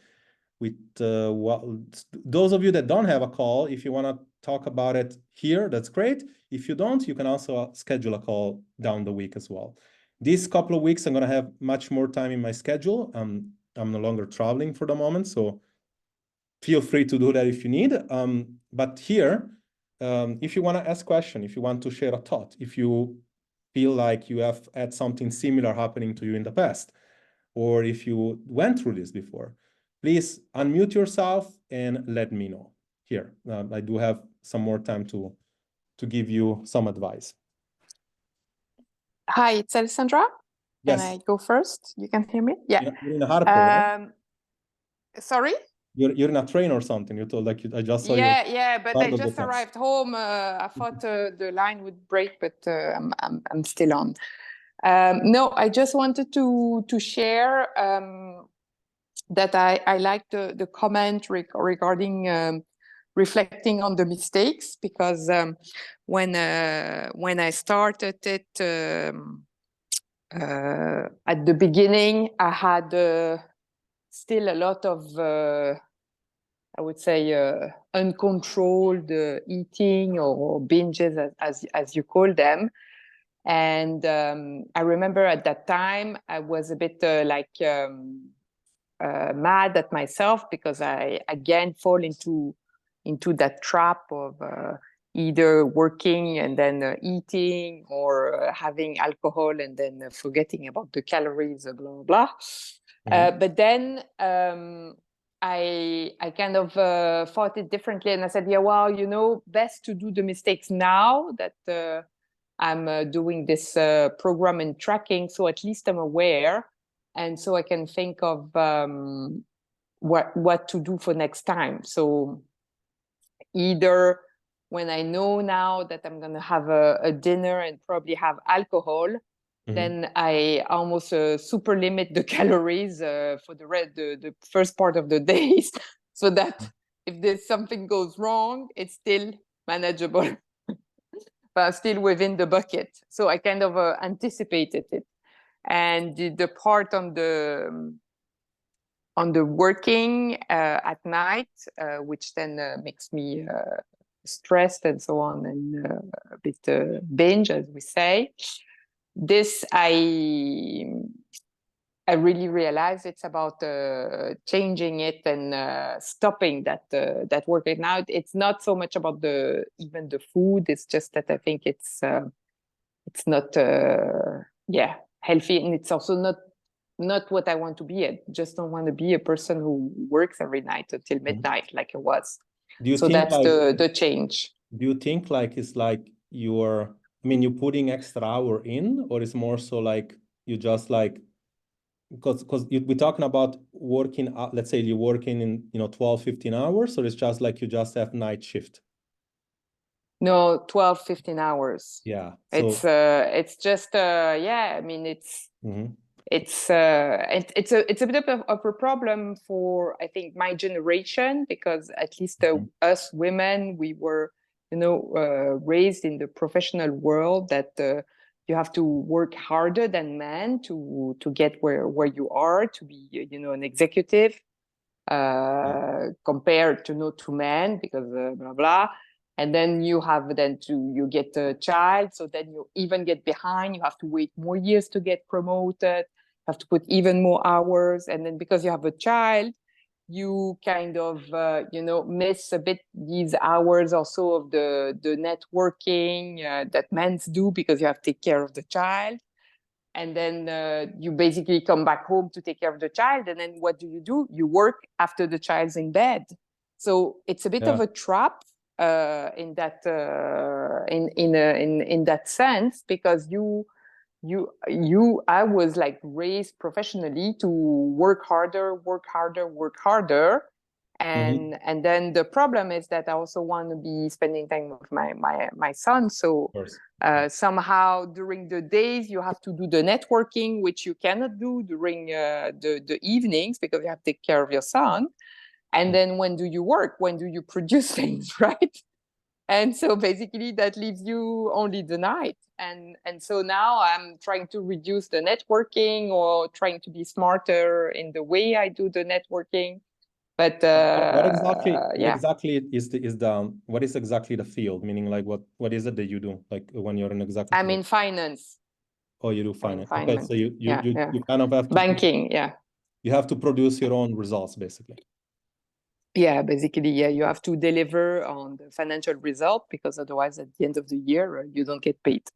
With those of you that don't have a call, if you want to talk about it here, that's great. If you don't, you can also schedule a call down the week as well. These couple of weeks, I'm going to have much more time in my schedule. I'm no longer traveling for the moment, so feel free to do that if you need. But here, if you want to ask question, if you want to share a thought, if you feel like you have had something similar happening to you in the past, or if you went through this before, please unmute yourself and let me know here. I do have some more time to give you some advice. Hi, it's Alessandra. Yes. Can I go first? You can hear me? Yeah. You're in a Harper, right? Sorry? You're in a train or something. You told, like, I just saw you. Yeah, but I just arrived home. I thought the line would break, but I'm still on. No, I just wanted to share that I like the comment regarding reflecting on the mistakes, because when I started it at the beginning, I had still a lot of I would say uncontrolled eating or binges, as you call them. And I remember at that time I was a bit mad at myself, because I again fall into that trap of either working and then eating, or having alcohol and then forgetting about the calories, blah blah blah. But then I kind of thought it differently, and I said, yeah, well, you know, best to do the mistakes now that I'm doing this program and tracking, so at least I'm aware, and so I can think of what to do for next time. So either when I know now that I'm going to have a dinner and probably have alcohol, then I almost super limit the calories for the first part of the days, so that if there's something goes wrong, it's still manageable, but still within the bucket. So I kind of anticipated it. And the part on the working at night, which then makes me stressed and so on, and a bit binge, as we say. This I really realized it's about changing it and stopping that working. Now it's not so much about even the food. It's just that I think it's not healthy, and it's also not what I want to be. I just don't want to be a person who works every night until midnight like I was. So that's the change. Do you think like it's like you're I mean, you putting extra hour in, or it's more so like you just like, because we're talking about working, let's say you're working in, 12, 15 hours, or it's just like you just have night shift? No, 12, 15 hours. Yeah. It's just, yeah, I mean, it's a bit of a problem for, I think, my generation, because at least us women, we were, raised in the professional world that you have to work harder than men to get where you are, to be, an executive, compared to men, because blah blah. And then you get a child, so then you even get behind. You have to wait more years to get promoted, have to put even more hours, and then because you have a child, you kind of miss a bit these hours also of the networking that men do, because you have to take care of the child. And then you basically come back home to take care of the child, and then what do? You work after the child's in bed. So it's a bit of a trap in that in that sense, because I was like raised professionally to work harder, and then the problem is that I also want to be spending time with my son. So somehow during the days you have to do the networking, which you cannot do during the evenings, because you have to take care of your son. And then when do you work? When do you produce things, right? And so basically that leaves you only the night. And so now I'm trying to reduce the networking, or trying to be smarter in the way I do the networking. But what exactly what is exactly the field? Meaning, like, what is it that you do, like when you're an executive? I'm in finance. Oh, you do finance. Okay, so you kind of have to banking. You have to produce your own results, basically. Yeah, basically, yeah, you have to deliver on the financial result, because otherwise at the end of the year, you don't get paid.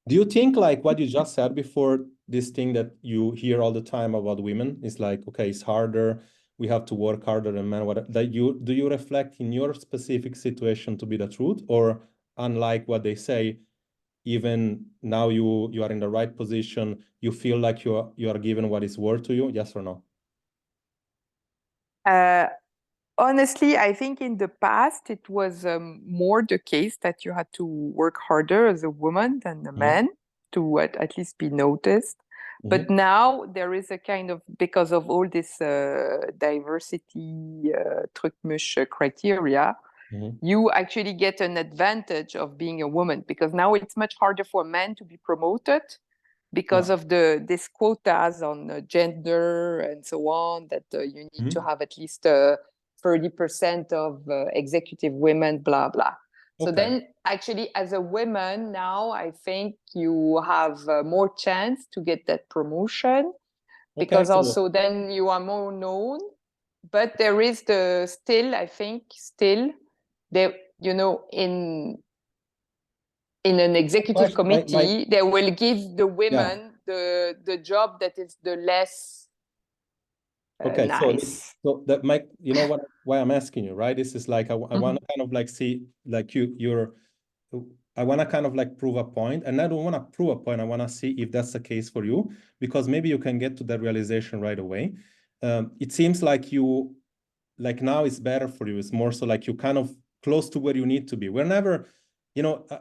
Do you think, like what you just said before, this thing that you hear all the time about women is like, okay, it's harder, we have to work harder than men, do you reflect in your specific situation to be the truth? Or unlike what they say, even now you are in the right position, you feel like you are given what is worth to you? Yes or no? Honestly, I think in the past it was more the case that you had to work harder as a woman than a man to at least be noticed. But now there is a kind of, because of all this diversity trucmush criteria, you actually get an advantage of being a woman, because now it's much harder for men to be promoted, because of these quotas on gender and so on, that you need to have at least 30% of executive women, blah, blah. So then actually as a woman now, I think you have more chance to get that promotion, because also then you are more known. But there is I think there, in an executive committee, they will give the women the job that is the less nice. So that might, why I'm asking you, right? This is like, I want to kind of like see, like I want to kind of like prove a point, and I don't want to prove a point. I want to see if that's the case for you, because maybe you can get to that realization right away. It seems like now it's better for you. It's more so like you kind of close to where you need to be. We're never,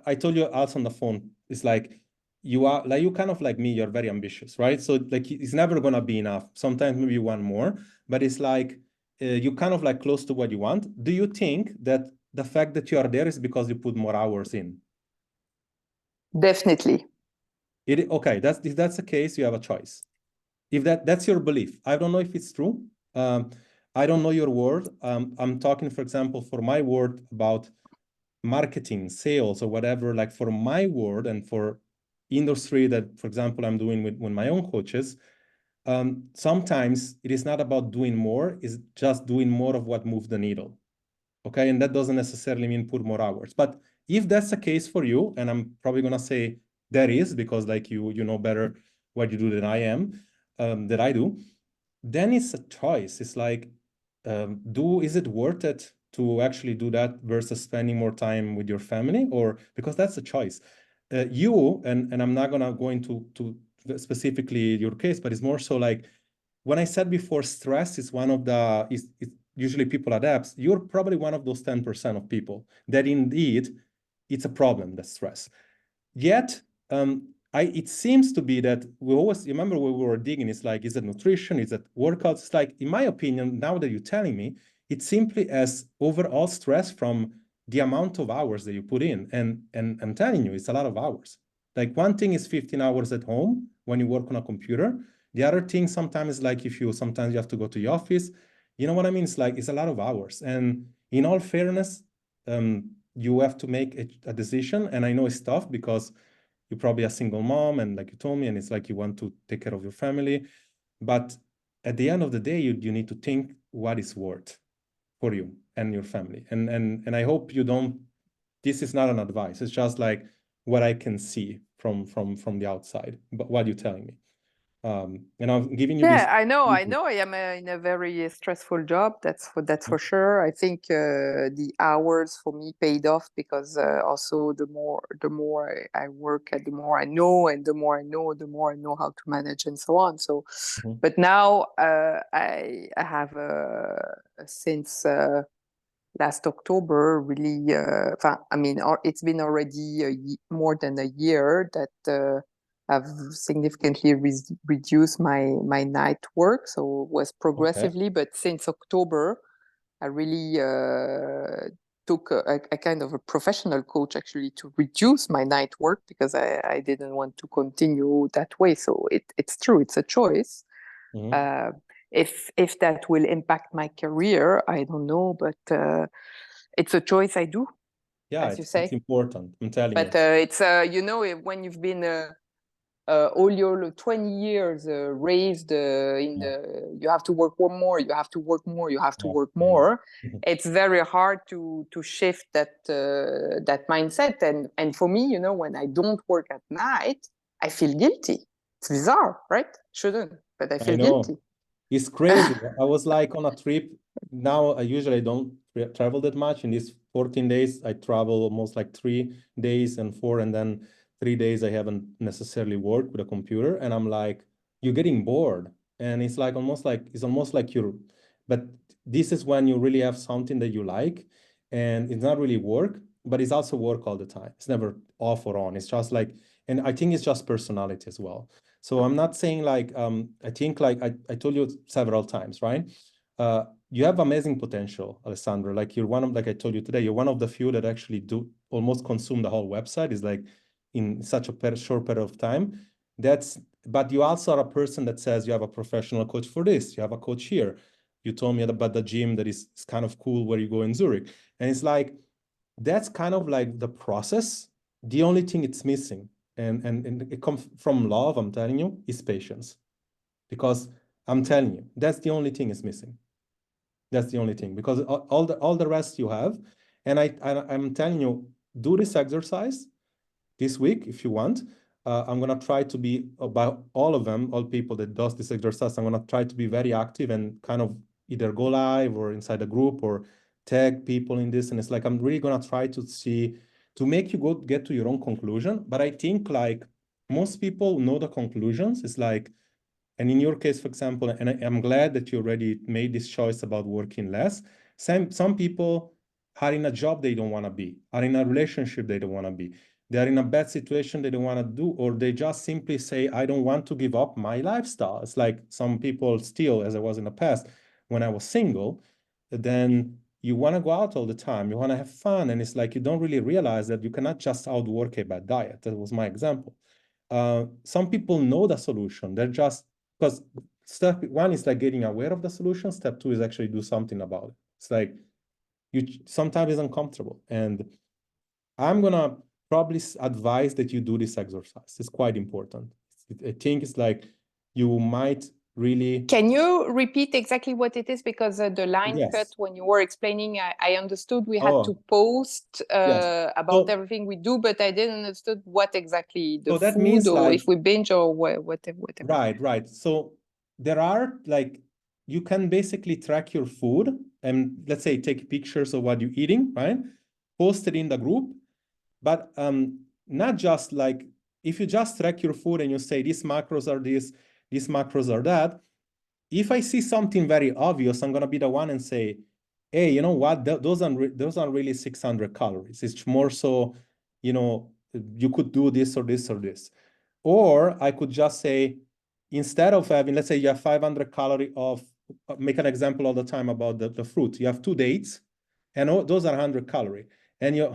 I told you also on the phone, it's like, you are like, you kind of like me, you're very ambitious, right? So like, it's never going to be enough. Sometimes maybe you want more, but it's like, you kind of like close to what you want. Do you think that the fact that you are there is because you put more hours in? Definitely. Okay, if that's the case, you have a choice. If that's your belief. I don't know if it's true. I don't know your word. I'm talking, for example, for my word about marketing, sales, or whatever, like for my word and for industry that, for example, I'm doing with my own coaches, sometimes it is not about doing more, it's just doing more of what moves the needle. Okay, and that doesn't necessarily mean put more hours. But if that's the case for you, and I'm probably gonna say that is, because like you know better what you do than I am, that I do, then it's a choice. It's like, is it worth it to actually do that versus spending more time with your family? Or because that's a choice. you, and I'm not gonna go into specifically your case, but it's more so like when I said before, stress is one of the is usually people adapt. You're probably one of those 10% of people that indeed it's a problem, the stress. Yet, it seems to be that we always remember when we were digging. It's like, is it nutrition? Is it workouts? It's like, in my opinion, now that you're telling me, it's simply as overall stress from the amount of hours that you put in. And I'm telling you, it's a lot of hours. Like one thing is 15 hours at home when you work on a computer. The other thing sometimes is like sometimes you have to go to the office. You know what I mean? It's like, it's a lot of hours. And in all fairness, you have to make a decision. And I know it's tough because you're probably a single mom, and like you told me, and it's like you want to take care of your family. But at the end of the day, you need to think what is worth for you and your family. And I hope you don't, this is not an advice. It's just like what I can see from the outside, but what you're telling me. And I'm giving you this. Yeah, I know. I am in a very stressful job. That's for sure. I think the hours for me paid off because also the more I work, the more I know, and the more I know, the more I know how to manage and so on. So, but now I have since last October really. I mean, it's been already more than a year that. I've significantly reduced my night work, so it was progressively. But since October, I really took a kind of a professional coach actually to reduce my night work because I didn't want to continue that way. So it's true, it's a choice. If that will impact my career, I don't know, but it's a choice I do. Yeah, as you say. it's important. I'm telling you. But it's when you've been all your 20 years raised in the you have to work more, you have to work more, you have to work more. It's very hard to shift that mindset. And for me, when I don't work at night, I feel guilty. It's bizarre, right? Shouldn't, but I feel guilty. It's crazy. I was like on a trip. Now I usually don't travel that much. In these 14 days, I travel almost like 3 days and 4, and then 3 days I haven't necessarily worked with a computer. And I'm like, you're getting bored. And it's like almost like you're, but this is when you really have something that you like, and it's not really work, but it's also work all the time. It's never off or on. It's just like, and I think it's just personality as well. So I'm not saying like, I think like I told you several times, right? You have amazing potential, Alessandro. Like you're one of, like I told you today, you're one of the few that actually do almost consume the whole website. Is like in such a short period of time. But you also are a person that says you have a professional coach for this. You have a coach here. You told me about the gym that is kind of cool where you go in Zurich. And it's like, that's kind of like the process. The only thing it's missing, and it comes from love, I'm telling you, is patience. Because I'm telling you, that's the only thing is missing. That's the only thing, because all the rest you have. And I'm telling you, do this exercise this week if you want. I'm gonna try to be about all of them, all people that does this exercise. I'm gonna try to be very active and kind of either go live or inside a group or tag people in this. And it's like, I'm really gonna try to see, to make you get to your own conclusion. But I think like most people know the conclusions. It's like, and in your case, for example, and I'm glad that you already made this choice about working less. Some people are in a job they don't want to be, are in a relationship they don't want to be. They're in a bad situation they don't want to do, or they just simply say, I don't want to give up my lifestyle. It's like some people still, as I was in the past, when I was single, then you want to go out all the time, you want to have fun. And it's like, you don't really realize that you cannot just outwork a bad diet. That was my example. Some people know the solution. They're just, because step one is like getting aware of the solution. Step two is actually do something about it. It's like, you sometimes it's uncomfortable. And I'm gonna probably advise that you do this exercise. It's quite important. I think it's like, you might really. Can you repeat exactly what it is? Because the line cut when you were explaining. I understood we had to post about everything we do, but I didn't understood what exactly the that food, means or like, if we binge or whatever. Right. So there are like, you can basically track your food and let's say take pictures of what you're eating, right? Post it in the group. But not just like, if you just track your food and you say these macros are this, these macros are that, if I see something very obvious, I'm going to be the one and say, hey, you know what, those aren't really 600 calories. It's more so, you know, you could do this or this or this. Or I could just say, instead of having, let's say you have 500 calorie of, make an example all the time about the fruit. You have 2 dates, and those are 100 calorie. And you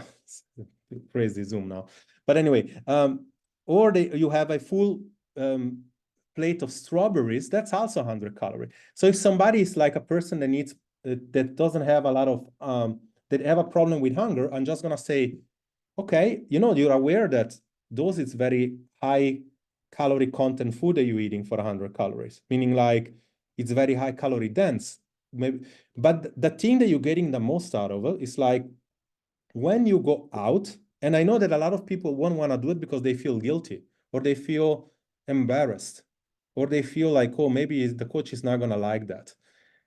crazy Zoom now. But anyway, or you have a full plate of strawberries, that's also 100 calorie. So if somebody is like a person that needs, that doesn't have a lot of, that have a problem with hunger, I'm just gonna say, okay, you know, you're aware that those is very high calorie content food that you're eating for 100 calories, meaning like it's very high calorie dense. Maybe, but the thing that you're getting the most out of it is like when you go out, and I know that a lot of people won't want to do it because they feel guilty or they feel embarrassed or they feel like, oh, maybe the coach is not going to like that.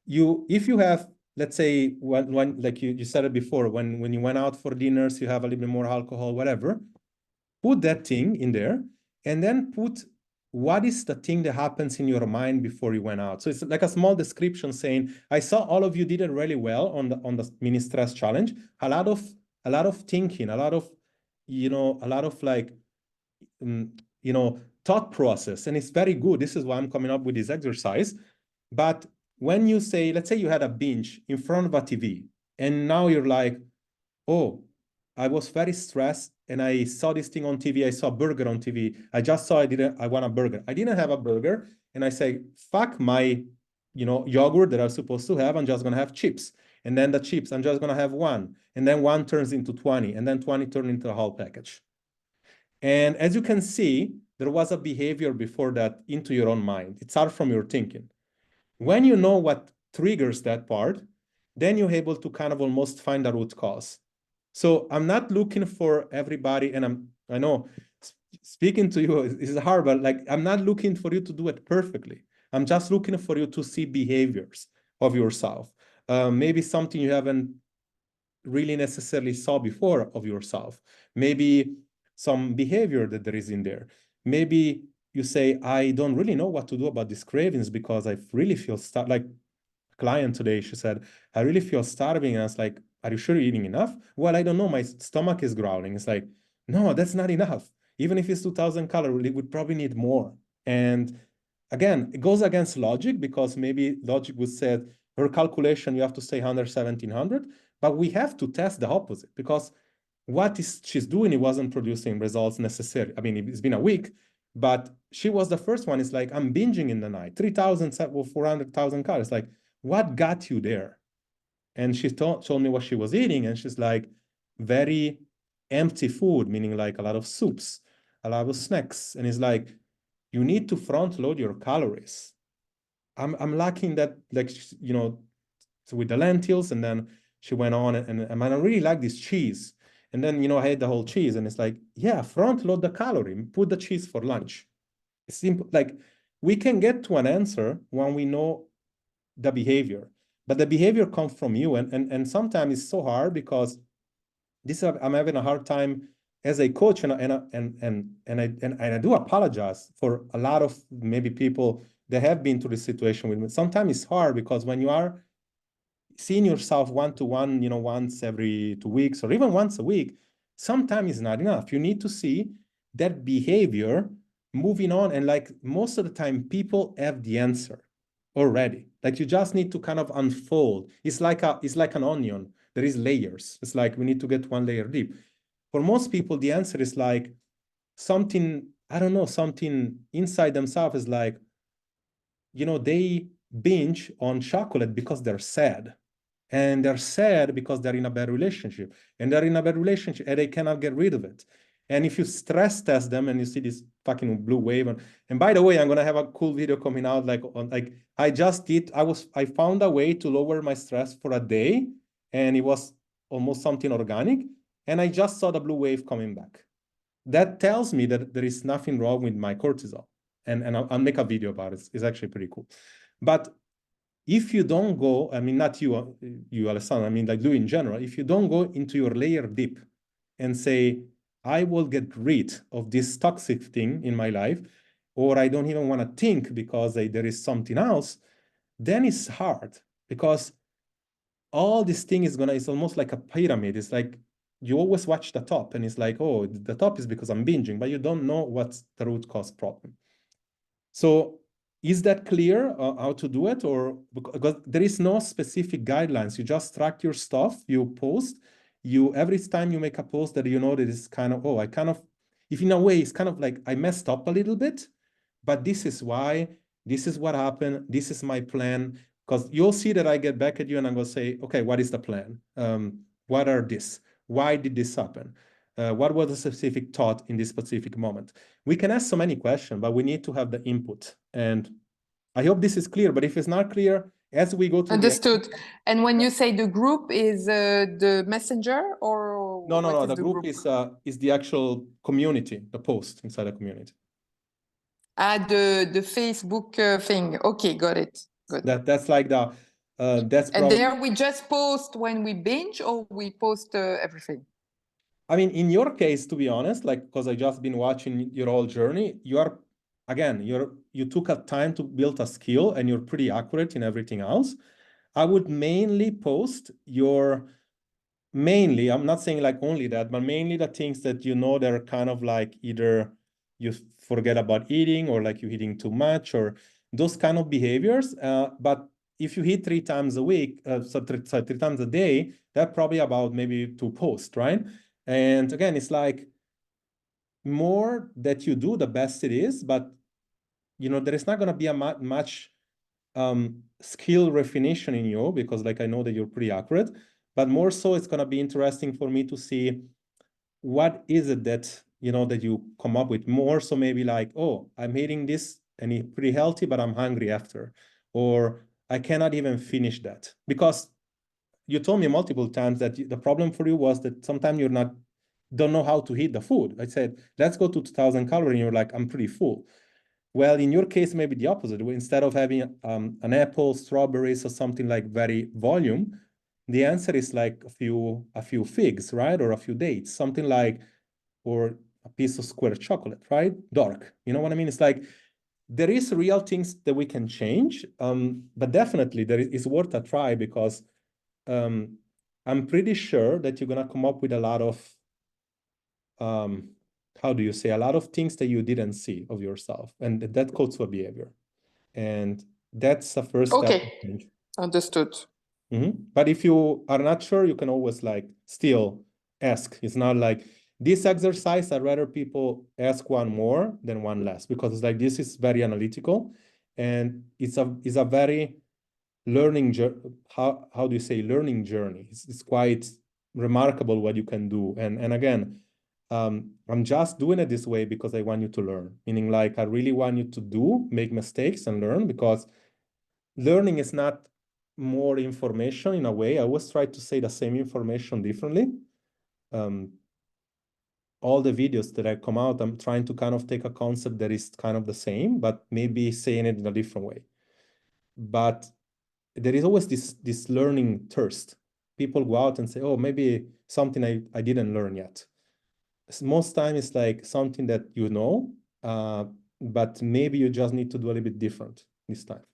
If you have, let's say, when like you said it before, when you went out for dinners, you have a little bit more alcohol, whatever, put that thing in there and then put what is the thing that happens in your mind before you went out. So it's like a small description saying, I saw all of you did it really well on the mini stress challenge. A lot of thinking, a lot of, you know, a lot of like, you know, thought process. And it's very good. This is why I'm coming up with this exercise. But when you say, let's say you had a binge in front of a TV, and now you're like, oh, I was very stressed and I saw this thing on TV. I saw a burger on TV. I just saw I want a burger. I didn't have a burger. And I say, fuck my, you know, yogurt that I was supposed to have. I'm just going to have chips. And then the chips, I'm just going to have one. And then one turns into 20. And then 20 turn into a whole package. And as you can see, there was a behavior before that into your own mind. It starts from your thinking. When you know what triggers that part, then you're able to kind of almost find the root cause. So I'm not looking for everybody, and I know speaking to you is hard, but like I'm not looking for you to do it perfectly. I'm just looking for you to see behaviors of yourself. Maybe something you haven't really necessarily saw before of yourself. Maybe some behavior that there is in there. Maybe you say, I don't really know what to do about these cravings because I really feel like client today, she said, I really feel starving. And I was like, are you sure you're eating enough? Well, I don't know. My stomach is growling. It's like, no, that's not enough. Even if it's 2,000 calories, we would probably need more. And again, it goes against logic because maybe logic would say her calculation, you have to say 100, 1,700, but we have to test the opposite because she's doing, it wasn't producing results necessarily. I mean, it's been a week, but she was the first one. It's like, I'm binging in the night, 3,000 or 400,000 calories. Like, what got you there? And she told me what she was eating. And she's like, very empty food, meaning like a lot of soups, a lot of snacks. And it's like, you need to front load your calories. I'm lacking that, like, you know, so with the lentils. And then she went on and I really like this cheese. And then, you know, I had the whole cheese and it's like, yeah, front load the calorie, put the cheese for lunch. It's simple. Like we can get to an answer when we know the behavior, but the behavior comes from you. And sometimes it's so hard because I'm having a hard time as a coach, and I do apologize for a lot of maybe people that have been through this situation with me. Sometimes it's hard because when you are seeing yourself one-to-one, you know, once every 2 weeks or even once a week, sometimes it's not enough. You need to see that behavior moving on. And like most of the time, people have the answer already. Like you just need to kind of unfold. It's like an onion. There is layers. It's like we need to get one layer deep. For most people, the answer is like something, I don't know, something inside themselves is like, you know, they binge on chocolate because they're sad. And they're sad because they're in a bad relationship. And they're in a bad relationship and they cannot get rid of it. And if you stress test them and you see this fucking blue wave, and by the way, I'm gonna have a cool video coming out like I found a way to lower my stress for a day, and it was almost something organic, and I just saw the blue wave coming back. That tells me that there is nothing wrong with my cortisol. And I'll make a video about it. It's actually pretty cool. But if you don't go, I mean, not you, Alessandro, I mean, like you in general, if you don't go into your layer deep and say, I will get rid of this toxic thing in my life, or I don't even want to think because there is something else, then it's hard because all this thing it's almost like a pyramid. It's like you always watch the top and it's like, oh, the top is because I'm binging, but you don't know what's the root cause problem. So is that clear how to do it? Or because there is no specific guidelines, you just track your stuff, you post, every time you make a post that you know that is kind of, oh, if in a way it's kind of like I messed up a little bit, but this is why, this is what happened, this is my plan. Because you'll see that I get back at you and I'm going to say, okay, what is the plan? What are this? Why did this happen? What was the specific thought in this specific moment? We can ask so many questions, but we need to have the input. And I hope this is clear, but if it's not clear, as we go through Understood. And when you say the group is the messenger or No, what is the group is the actual community, the post inside the community. The Facebook thing. Okay, got it. Good. That's like the that's And probably. there we just post when we binge, or we post everything. I mean, in your case, to be honest, like because I just been watching your whole journey, you took a time to build a skill and you're pretty accurate in everything else. I would mainly post mainly, I'm not saying like only that, but mainly the things that you know they're kind of like either you forget about eating or like you're eating too much or those kind of behaviors. But if you eat 3 times a week, so 3 times a day, that's probably about maybe 2 posts, right? And again, it's like more that you do, the best it is. But there is not going to be a much skill recognition in you because like I know that you're pretty accurate, but more so it's going to be interesting for me to see what is it that that you come up with more. So maybe like, oh, I'm eating this and it's pretty healthy, but I'm hungry after, or I cannot even finish that. Because you told me multiple times that the problem for you was that sometimes don't know how to eat the food. I said, let's go to 2000 calories, and you're like, I'm pretty full. Well, in your case, maybe the opposite. Instead of having an apple, strawberries, or something like very volume, the answer is like a few figs, right? Or a few dates, something like, or a piece of square chocolate, right? Dark. You know what I mean? It's like there is real things that we can change, but definitely it's worth a try because I'm pretty sure that you're gonna come up with a lot of how do you say, a lot of things that you didn't see of yourself, and that codes for behavior, and that's the first step. Okay, understood. But if you are not sure, you can always like still ask. It's not like this exercise, I'd rather people ask one more than one less, because it's like this is very analytical and it's a very learning how do you say learning journey. It's quite remarkable what you can do. And again, I'm just doing it this way because I want you to learn, meaning like I really want you to make mistakes and learn, because learning is not more information in a way. I always try to say the same information differently. All the videos that I come out, I'm trying to kind of take a concept that is kind of the same, but maybe saying it in a different way. But there is always this learning thirst. People go out and say, oh, maybe something I didn't learn yet. Most time it's like something that you know, but maybe you just need to do a little bit different this time.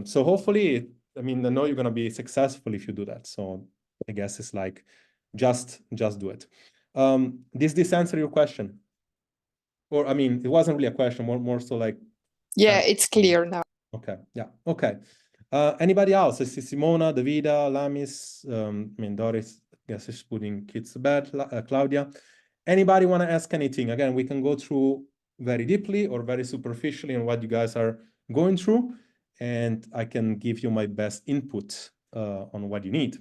So hopefully, I mean, I know you're gonna be successful if you do that. So I guess it's like, just do it. This answer your question? Or I mean, it wasn't really a question, more so like. Yeah, it's clear now. Okay, yeah, okay. Anybody else? I see Simona, Davida, Lamis, I mean, Doris, I guess is putting kids to bed, Claudia. Anybody want to ask anything? Again, we can go through very deeply or very superficially on what you guys are going through, and I can give you my best input on what you need.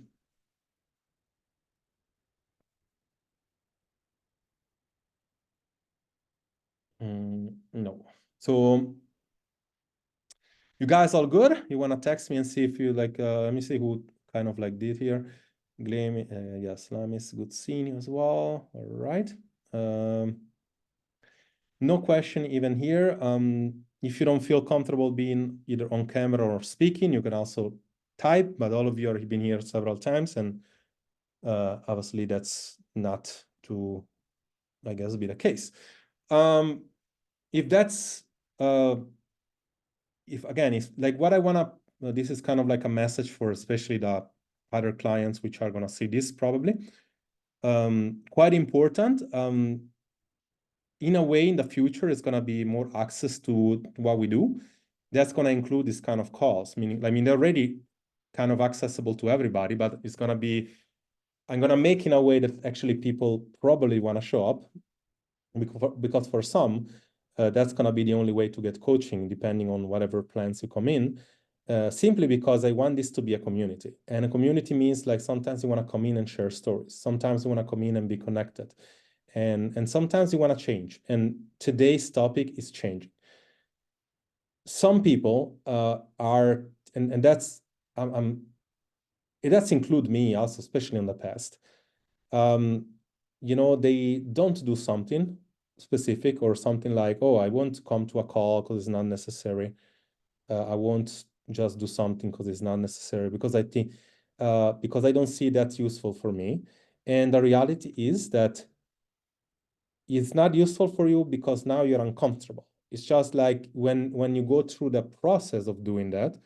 No. So you guys all good? You want to text me and see if you like, let me see who kind of like did here. Glam, yes, Lamis, good seeing you as well. All right. No question even here. If you don't feel comfortable being either on camera or speaking, you can also type, but all of you have been here several times, and obviously that's not to I guess, be the case. If that's, if like what I want to, this is kind of like a message for especially the other clients which are going to see this probably. Quite important. In a way, in the future, it's going to be more access to what we do. That's going to include this kind of calls. Meaning, I mean, they're already kind of accessible to everybody, but it's going to be, I'm going to make in a way that actually people probably want to show up, because for some, that's going to be the only way to get coaching, depending on whatever plans you come in. Simply because I want this to be a community. And a community means like sometimes you want to come in and share stories. Sometimes you want to come in and be connected. And sometimes you want to change. And today's topic is changing. Some people are, and that's, that's include me also, especially in the past. You know, they don't do something specific or something like, oh, I won't come to a call because it's not necessary. I won't just do something because it's not necessary, because I think, because I don't see that useful for me. And the reality is that it's not useful for you because now you're uncomfortable. It's just like when you go through the process of doing that,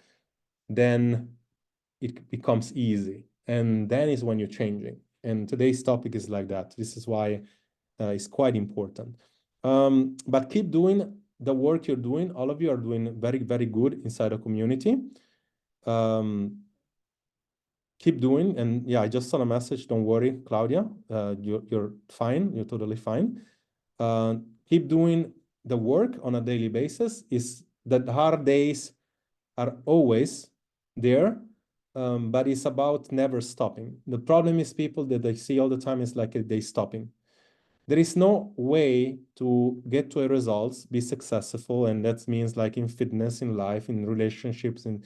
then it becomes easy. And then is when you're changing. And today's topic is like that. This is why it's quite important. But keep doing the work you're doing. All of you are doing very, very good inside a community. Keep doing. And yeah, I just saw a message. Don't worry, Claudia. You're fine. You're totally fine. Keep doing the work on a daily basis. Is that hard days are always there, but it's about never stopping. The problem is people that I see all the time is like they stopping. There is no way to get to a results, be successful, and that means like in fitness, in life, in relationships, and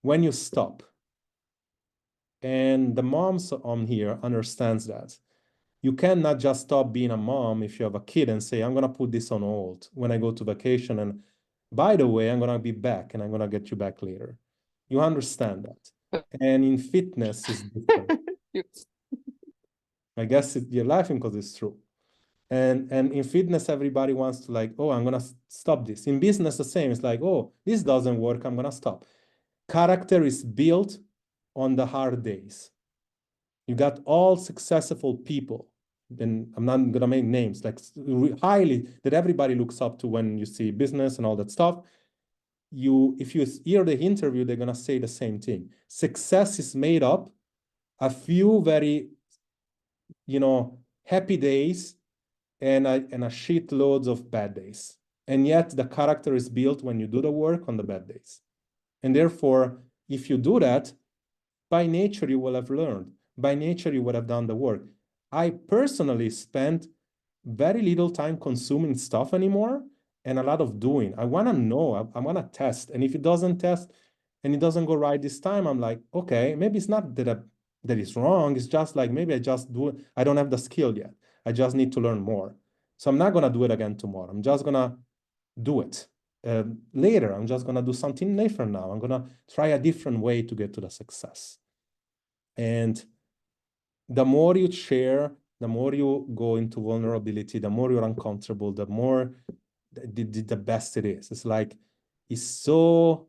when you stop. And the moms on here understands that. You cannot just stop being a mom if you have a kid and say, I'm going to put this on hold when I go to vacation. And by the way, I'm going to be back and I'm going to get you back later. You understand that. And in fitness, it's different. I guess you're laughing because it's true. And in fitness, everybody wants to like, oh, I'm going to stop this. In business, the same. It's like, oh, this doesn't work. I'm going to stop. Character is built on the hard days. You got all successful people, and I'm not going to make names, like highly, that everybody looks up to when you see business and all that stuff. If you hear the interview, they're going to say the same thing. Success is made up a few very, happy days and a shitloads of bad days. And yet the character is built when you do the work on the bad days. And therefore, if you do that, by nature, you will have learned. By nature, you would have done the work. I personally spent very little time consuming stuff anymore and a lot of doing. I want to know, I want to test. And if it doesn't test and it doesn't go right this time, I'm like, okay, maybe it's not that it's wrong. It's just like, maybe I just I don't have the skill yet. I just need to learn more. So I'm not going to do it again tomorrow. I'm just going to do it later. I'm just going to do something different now. I'm going to try a different way to get to the success. And the more you share, the more you go into vulnerability, the more you're uncomfortable, the more the best it is. It's like, it's so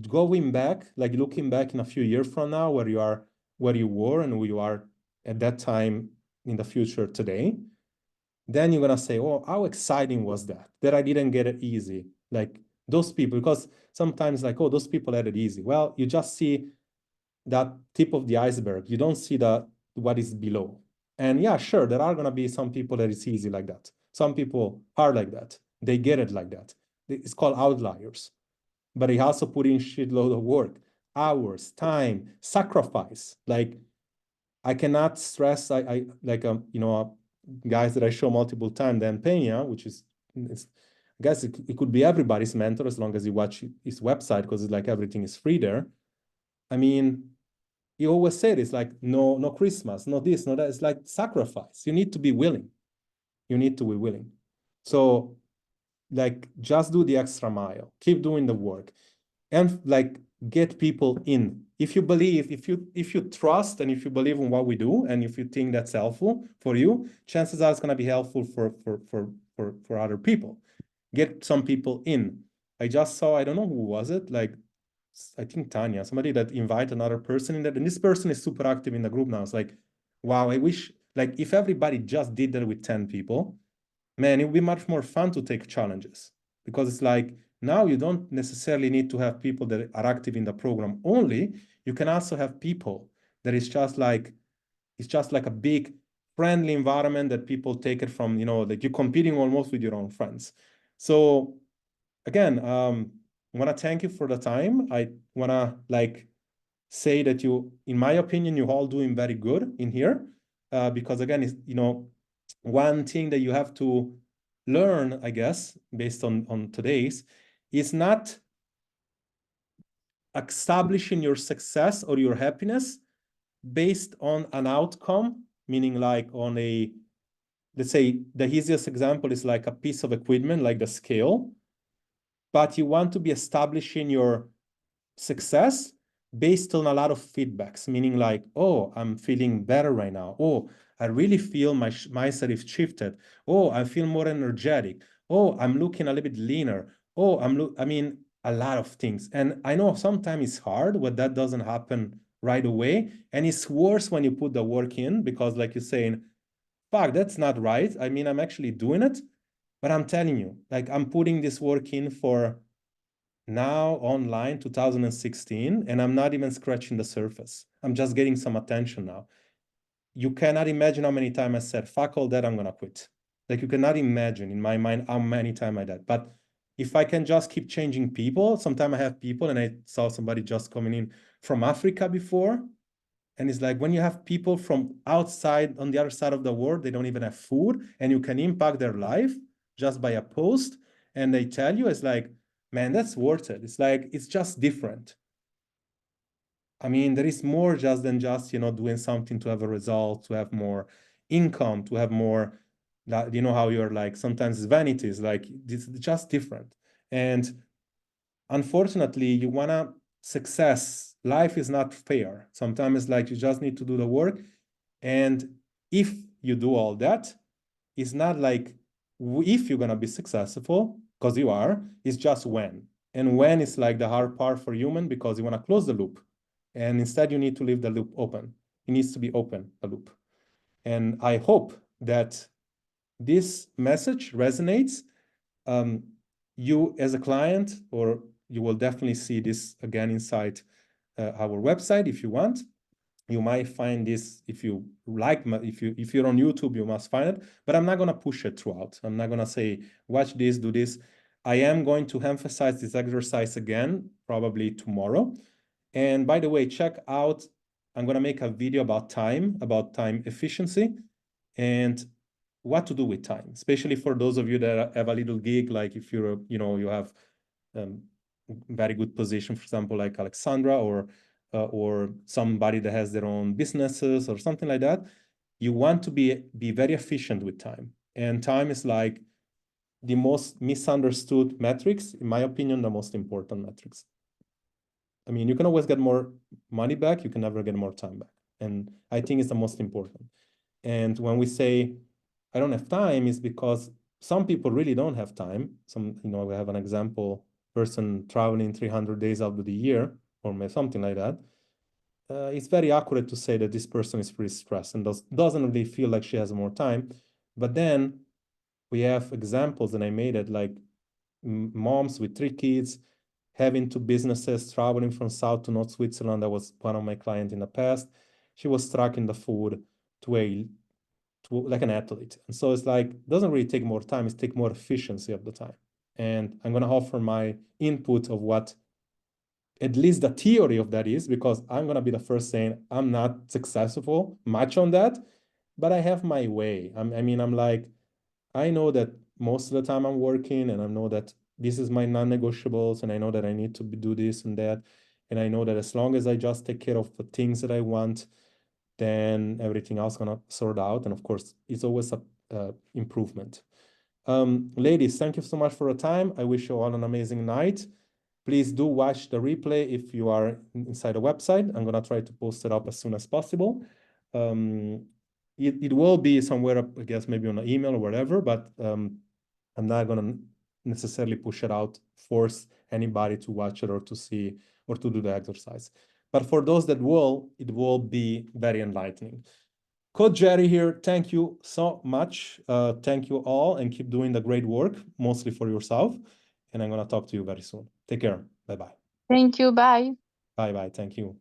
going back, like looking back in a few years from now, where you were and where you are at that time in the future today, then you're going to say, oh, how exciting was that I didn't get it easy. Like those people, because sometimes like, oh, those people had it easy. Well, you just see that tip of the iceberg. You don't see what is below. And yeah, sure, there are going to be some people that it's easy like that. Some people are like that. They get it like that. It's called outliers. But they also put in shitload of work, hours, time, sacrifice. Like I cannot stress, I like, guys that I show multiple times, Dan Pena, which is, I guess it could be everybody's mentor as long as you watch his website, because it's like everything is free there. I mean, he always said it's like no Christmas, no this, no that. It's like sacrifice. You need to be willing. You need to be willing. So like just do the extra mile. Keep doing the work. And like get people in. If you believe, if you trust, and if you believe in what we do, and if you think that's helpful for you, chances are it's going to be helpful for other people. Get some people in. I just saw, I don't know who was it, like I think Tanya, somebody that invited another person in that, and this person is super active in the group now. It's like, wow, I wish, like, if everybody just did that with 10 people, man, it would be much more fun to take challenges, because it's like, now you don't necessarily need to have people that are active in the program only. You can also have people that is just like, it's just like a big friendly environment that people take it from, you know, that you're competing almost with your own friends. So again, I want to thank you for the time. I want to like say that you, in my opinion, you all doing very good in here, because again, it's, you know, one thing that you have to learn, I guess, based on today's, is not establishing your success or your happiness based on an outcome, meaning like on a, let's say the easiest example is like a piece of equipment, like the scale, but you want to be establishing your success based on a lot of feedbacks, meaning like, oh, I'm feeling better right now. Oh, I really feel my mindset is shifted. Oh, I feel more energetic. Oh, I'm looking a little bit leaner. Oh, I mean, a lot of things. And I know sometimes it's hard when that doesn't happen right away. And it's worse when you put the work in, because like you're saying, fuck, that's not right. I mean, I'm actually doing it, but I'm telling you, like, I'm putting this work in for now online 2016, and I'm not even scratching the surface. I'm just getting some attention now. You cannot imagine how many times I said, fuck all that, I'm gonna quit. Like, you cannot imagine in my mind how many times I did. But if I can just keep changing people, sometimes I have people, and I saw somebody just coming in from Africa before, and it's like, when you have people from outside on the other side of the world, they don't even have food, and you can impact their life just by a post, and they tell you, it's like, man, that's worth it. It's like, it's just different. I mean, there is more just than just, you know, doing something to have a result, to have more income, to have more, you know, how you're like, sometimes it's vanity, is like, it's just different. And unfortunately, you wanna success. Life is not fair. Sometimes it's like, you just need to do the work. And if you do all that, it's not like if you're gonna be successful, because you are, it's just when. And when is like the hard part for human, because you wanna close the loop. And instead you need to leave the loop open. It needs to be open, the loop. And I hope that this message resonates. You as a client, or you will definitely see this again inside our website if you want. You might find this, if you like, if you're on YouTube, you must find it, but I'm not going to push it throughout. I'm not going to say, watch this, do this. I am going to emphasize this exercise again, probably tomorrow. And by the way, check out, I'm going to make a video about time efficiency, and what to do with time, especially for those of you that have a little gig, like if you're, you know, you have very good position, for example, like Alexandra, or somebody that has their own businesses or something like that. You want to be very efficient with time. And time is like the most misunderstood metrics, in my opinion, the most important metrics. I mean, you can always get more money back, you can never get more time back. And I think it's the most important. And when we say, I don't have time, is because some people really don't have time. Some, you know, we have an example, person traveling 300 days out of the year, or something like that. It's very accurate to say that this person is pretty stressed and doesn't really feel like she has more time. But then we have examples, and I made it, like moms with 3 kids, having 2 businesses, traveling from South to North Switzerland. That was one of my clients in the past. She was tracking the food to like an athlete. And so it's like, it doesn't really take more time, it's take more efficiency of the time. And I'm going to offer my input of what at least the theory of that is, because I'm going to be the first saying I'm not successful much on that, but I have my way. I mean, I'm like, I know that most of the time I'm working, and I know that this is my non-negotiables, and I know that I need to do this and that. And I know that as long as I just take care of the things that I want, then everything else gonna sort out. And of course, it's always a improvement. Ladies, thank you so much for your time. I wish you all an amazing night. Please do watch the replay if you are inside the website. I'm going to try to post it up as soon as possible. It will be somewhere up, I guess, maybe on an email or whatever, but I'm not going to necessarily push it out, force anybody to watch it or to see or to do the exercise. But for those that will, it will be very enlightening. Coach Jerry here, thank you so much. Thank you all, and keep doing the great work, mostly for yourself. And I'm going to talk to you very soon. Take care. Bye-bye. Thank you. Bye. Bye-bye. Thank you.